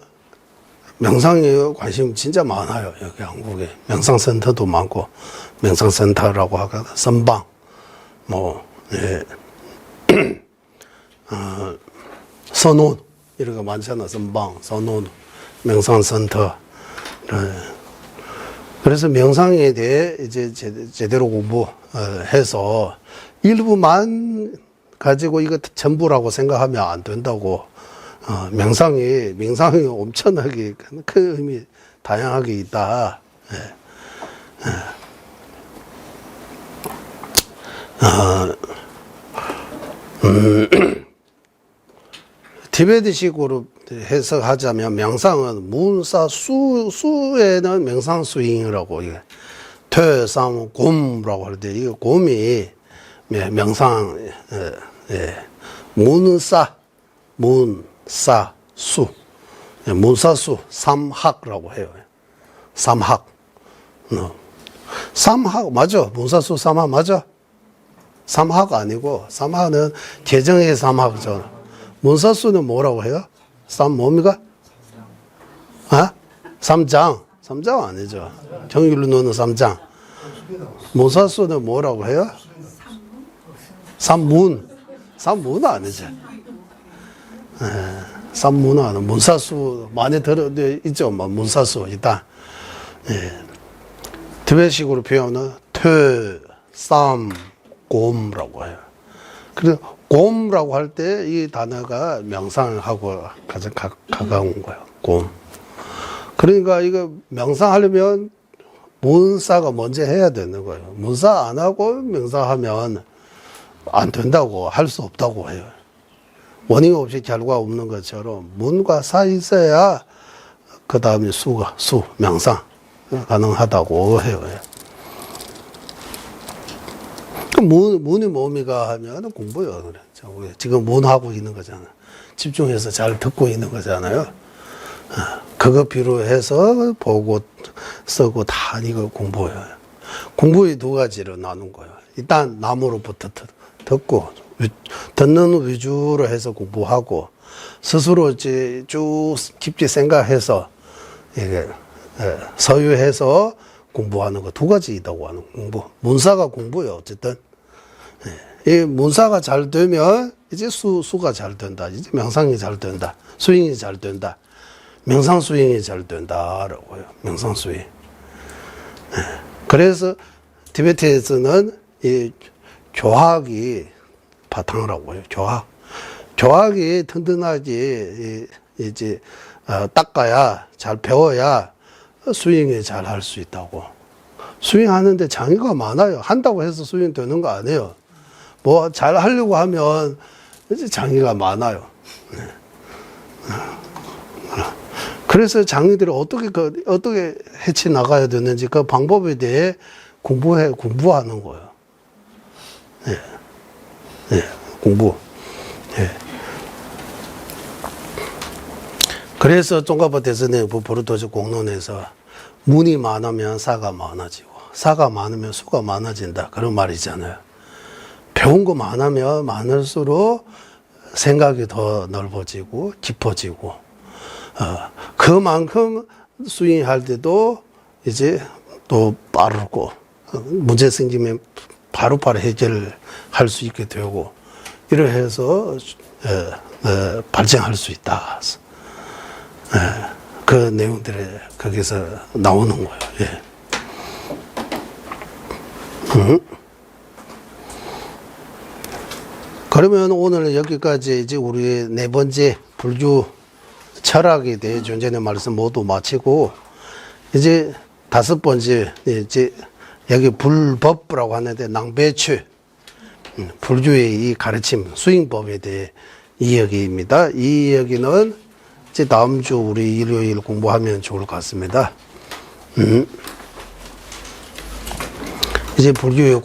명상에 관심 진짜 많아요, 여기 한국에. 명상센터도 많고, 명상센터라고 하고, 선방, 예. 선온 이런 거 많잖아. 선방, 선온, 명상센터. 그래서 명상에 대해 이제 제대로 공부해서 일부만 가지고 이거 전부라고 생각하면 안 된다고. 명상이 엄청나게 큰 의미 다양하게 있다. 티베트식으로 해석하자면 명상은 문사 수에는 명상 스윙이라고 이게 퇴상 곰이라고 할 때 이거 곰이 명상 문사수 삼학이라고 해요. 삼학 맞아. 문사수 삼학 맞아. 삼학 아니고 삼학은 개정의 삼학이잖아. 문사수는 뭐라고 해요? 뭡니까? 삼장 아니죠. 정율로 넣는 삼장. 문사수는 뭐라고 해요? 삼문 아니죠. 삼문은 문사수 많이 있죠. 문사수 일단 티베트식으로 표현은 곰이라고 해요. 그래서 곰이라고 할 때 이 단어가 명상하고 가장 가까운 거예요. 곰. 그러니까 이거 명상하려면 문사가 먼저 해야 되는 거예요. 문사 안 하고 명상하면 안 된다고 할 수 없다고 해요. 원인 없이 결과 없는 것처럼 문과 사 있어야 그 다음에 수, 명상 가능하다고 해요. 문이 뭡니까 하면 공부요. 그래. 지금 문하고 있는 거잖아. 집중해서 잘 듣고 있는 거잖아요. 그거 필요해서 보고 쓰고 다 이거 공부예요. 공부의 두 가지로 나눈 거예요. 일단 나무로부터 듣고 듣는 위주로 해서 공부하고 스스로 이제 쭉 깊이 생각해서 이게 서유해서 공부하는 거 두 가지 있다고 하는 공부. 문사가 공부예요. 어쨌든 이 문사가 잘 되면 이제 수가 잘 된다. 이제 명상이 잘 된다. 수행이 잘 된다. 명상 수행이 잘 된다라고요. 명상 수행. 그래서 티베트에서는 이 교학이 바탕이라고 해요. 교학이 튼튼하게 이제 닦아야 잘 배워야 수행이 잘 할 수 있다고. 수행하는데 장애가 많아요. 한다고 해서 수행 되는 거 아니에요. 뭐 잘 하려고 하면 이제 장애가 많아요. 그래서 장애들을 어떻게 해치 나가야 되는지 그 방법에 대해 공부하는 거예요. 공부. 그래서 종가파 대선의 보르도저 공론에서 문이 많으면 사가 많아지고 사가 많으면 수가 많아진다. 그런 말이잖아요. 배운 거 많으면 많을수록 생각이 더 넓어지고 깊어지고 그만큼 수행할 때도 이제 또 빠르고 문제 생기면 바로바로 해결할 수 있게 되고 이래서 발전할 수 있다. 그 내용들이 거기서 나오는 거예요. 그러면 오늘 여기까지 이제 우리 네 번째 불교 철학에 대해 존재의 말씀 모두 마치고 이제 다섯 번째 이제 여기 불법이라고 하는데 낭배추 불교의 이 가르침 수행법에 대해 이야기입니다. 이 이야기는 이제 다음 주 우리 일요일 공부하면 좋을 것 같습니다. 이제 불교의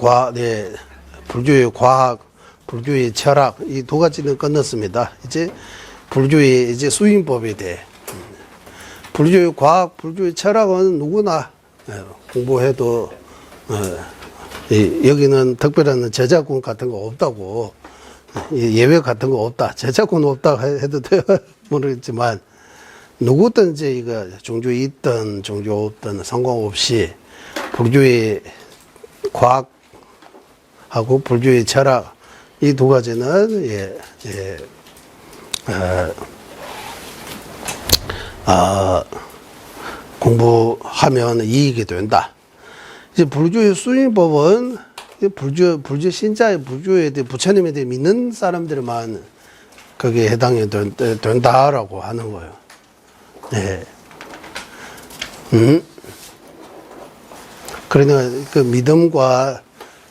과학, 불교의 철학 이 두 가지는 끝났습니다. 이제 불교의 이제 수행법에 대해 불교의 과학, 불교의 철학은 누구나 공부해도 여기는 특별한 저작권 같은 거 없다고 예외 같은 거 없다. 저작권 없다 해도 돼요. 모르겠지만 누구든지 이거 종교에 있든 종교 없든 상관없이 불교의 과학하고 불교의 철학 이 두 가지는 공부하면 이익이 된다. 이제 불교의 수행법은 불교 신자의 불교에 대해 부처님에 대해 믿는 사람들만 거기에 해당이 된다라고 하는 거예요. 그러니까 그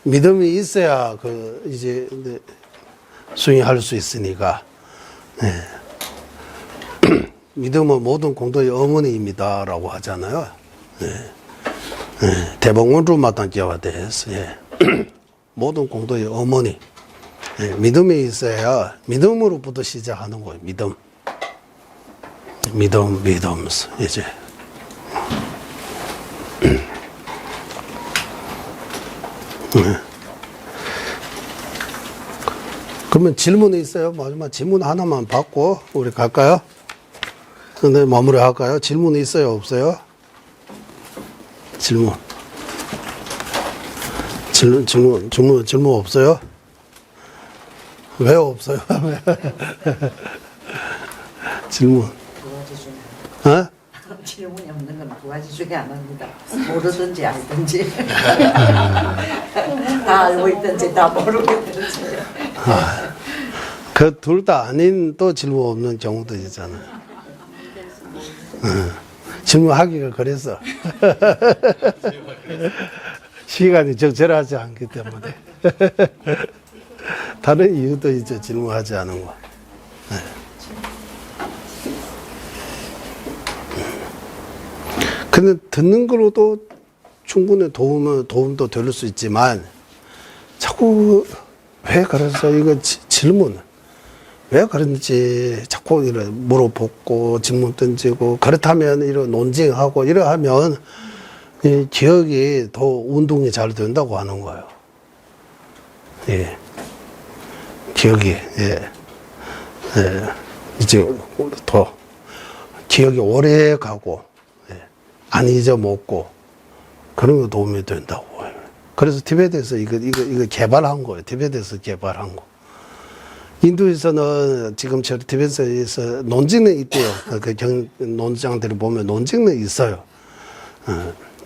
믿음이 있어야 그 이제 수행할 수 있으니까. 믿음은 모든 공도의 어머니입니다라고 하잖아요. 대봉원루 마땅기와 대해서 모든 공도의 어머니. 믿음이 있어야 믿음으로부터 시작하는 거예요. 믿음 이제. 그러면 질문이 있어요. 마지막 질문 하나만 받고 우리 갈까요? 근데 마무리 할까요? 질문이 있어요? 없어요? 질문 없어요? 왜 없어요? 질문. 도와주시나? 질문이 없는 건 도와주시게 안 합니다. 모르든지 알든지 다 알고 있든지 다 모르고 있든지. 그 둘 다 아닌 또 질문 없는 경우도 있잖아요. 질문하기가 그래서 시간이 적절하지 않기 때문에 다른 이유도 이제 질문하지 않은 거. 네. 근데 듣는 거로도 충분히 도움도 될 수 있지만 자꾸 왜 그래서 이거 질문 왜 그런지 자꾸 이래 물어보고 질문 던지고 그렇다면 이런 논쟁하고 이래 하면 이 기억이 더 운동이 잘 된다고 하는 거예요. 예. 기억이, 예. 예. 이제 더 기억이 오래 가고, 예. 안 잊어먹고, 그런 거 도움이 된다고. 그래서 티베트에서 이거 개발한 거예요. 티베트에서 개발한 거. 인도에서는 지금처럼 티베트에서 논쟁은 있대요. 논장들을 보면 논쟁은 있어요.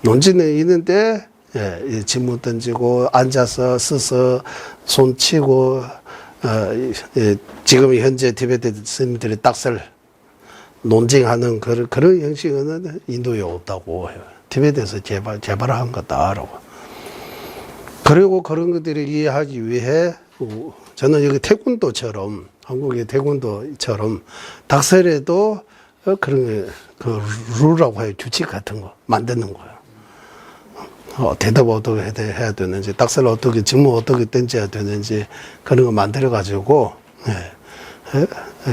논쟁은 있는데, 예, 질문 던지고, 앉아서, 서서, 손 치고, 예, 지금 현재 티베트 스님들이 딱설 논쟁하는 그런 형식은 인도에 없다고 해요. 티베트에서 개발한 거다라고. 그리고 그런 것들을 이해하기 위해, 저는 여기 태권도처럼, 한국의 태권도처럼, 닥설에도 그런, 룰이라고 해요. 규칙 같은 거 만드는 거예요. 대답 어떻게 해야 되는지, 딱설 어떻게, 질문 어떻게 던져야 되는지, 그런 거 만들어가지고, 예,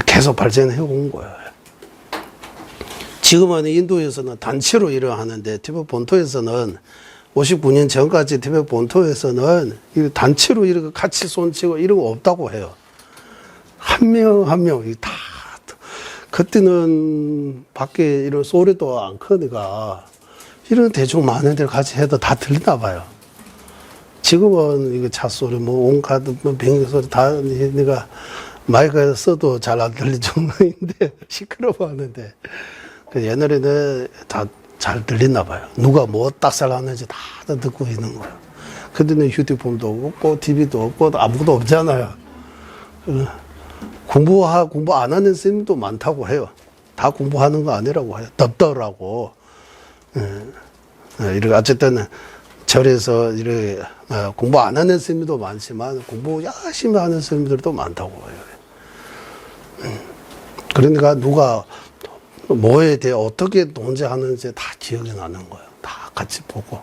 계속 발전해 온 거예요. 지금은 인도에서는 단체로 일을 하는데, 티베트 본토에서는 59년 전까지 티베트 본토에서는 단체로 이렇게 같이 손치고 이런 거 없다고 해요. 한 명, 다, 그때는 밖에 이런 소리도 안 크니까, 이런 대충 많은 데를 같이 해도 다 들리나 봐요. 지금은 이거 차 소리, 뭐 온갖 비행기 소리 다 내가 마이크에 써도 잘 안 들릴 정도인데 시끄러워 하는데 옛날에는 다 잘 들리나 봐요. 누가 뭐 딱살 하는지 다 듣고 있는 거예요. 그때는 휴대폰도 없고 TV도 없고 아무것도 없잖아요. 공부 안 하는 선생님도 많다고 해요. 다 공부하는 거 아니라고 해요. 덥더라고. 이렇게 어쨌든 절에서 이렇게 공부 안 하는 스님도 많지만 공부 열심히 하는 스님들도 많다고 해요. 그러니까 누가 뭐에 대해 어떻게 논쟁하는지 다 기억이 나는 거예요. 다 같이 보고.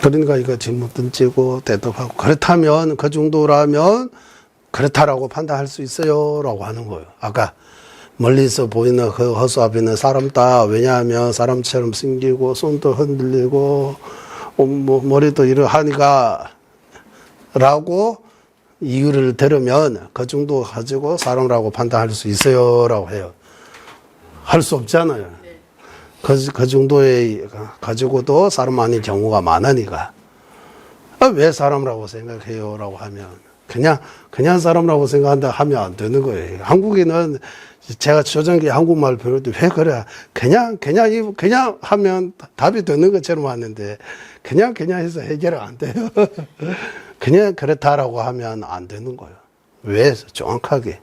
그러니까 이거 질문 던지고 대답하고 그렇다면 그 정도라면 그렇다라고 판단할 수 있어요 라고 하는 거예요. 아까 멀리서 보이는 그 허수 앞에 있는 사람다. 왜냐하면 사람처럼 생기고 손도 흔들리고 뭐 머리도 이러하니까 라고 이유를 들으면 그 정도 가지고 사람이라고 판단할 수 있어요 라고 해요. 할 수 없잖아요. 그 정도의 가지고도 사람 아닌 경우가 많으니까. 왜 사람이라고 생각해요 라고 하면 그냥 사람이라고 생각한다 하면 안 되는 거예요. 한국인은 제가 초창기 한국말 배울 때 왜 그래? 그냥 하면 답이 되는 것처럼 하는데, 그냥 해서 해결 안 돼요. 그냥 그렇다라고 하면 안 되는 거예요. 왜? 정확하게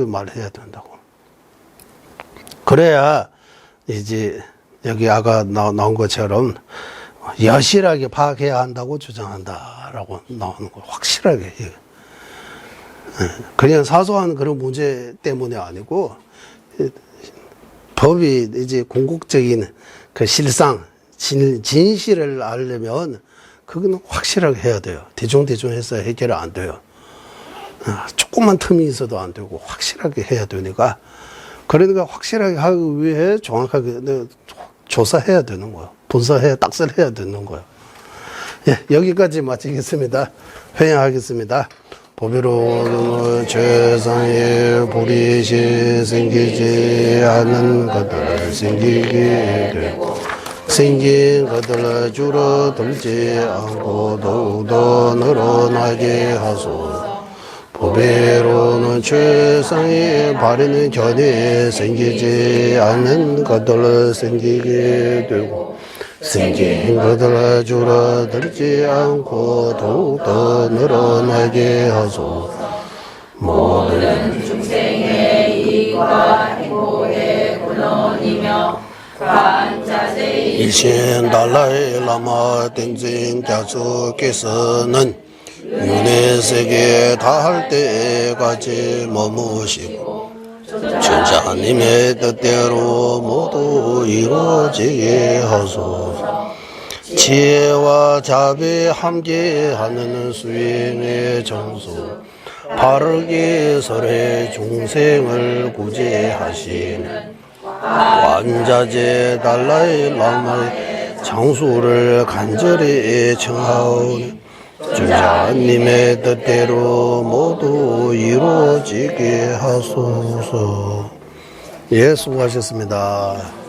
말해야 된다고. 그래야, 이제, 여기 아까 나온 것처럼, 여실하게 파악해야 한다고 주장한다라고 나오는 거예요. 확실하게. 그냥 사소한 그런 문제 때문이 아니고 법이 이제 궁극적인 그 실상 진실을 알려면 그거는 확실하게 해야 돼요. 대충 해서 해결이 안 돼요. 조금만 틈이 있어도 안 되고 확실하게 해야 되니까 그러니까 확실하게 하기 위해 정확하게 조사해야 되는 거예요. 분석해야 딱설해야 되는 거예요. 예, 여기까지 마치겠습니다. 회양하겠습니다. 보배로는 최상의 불이시 생기지 않는 것들 생기게 되고 생긴 것들 줄어들지 않고 더욱더 늘어나게 하소서. 보배로는 최상의 바르는 견해 생기지 않는 것들 생기게 되고 생긴 것들 줄어들지 않고 더욱더 늘어나게 하소서. 모든 중생의 이익과 행복의 근원이며 일신 달라이 라마 덴징 갸주께서는 윤회세계 다할 때까지 머무시고 천자님의 뜻대로 모두 이루어지게 하소서. 지혜와 자비 함께하는 수행의 정수 바르게 설해 중생을 구제하시는 완자제 달라이 라마의 장수를 간절히 청하오니 주자님의 뜻대로 모두 이루어지게 하소서. 예, 수고하셨습니다.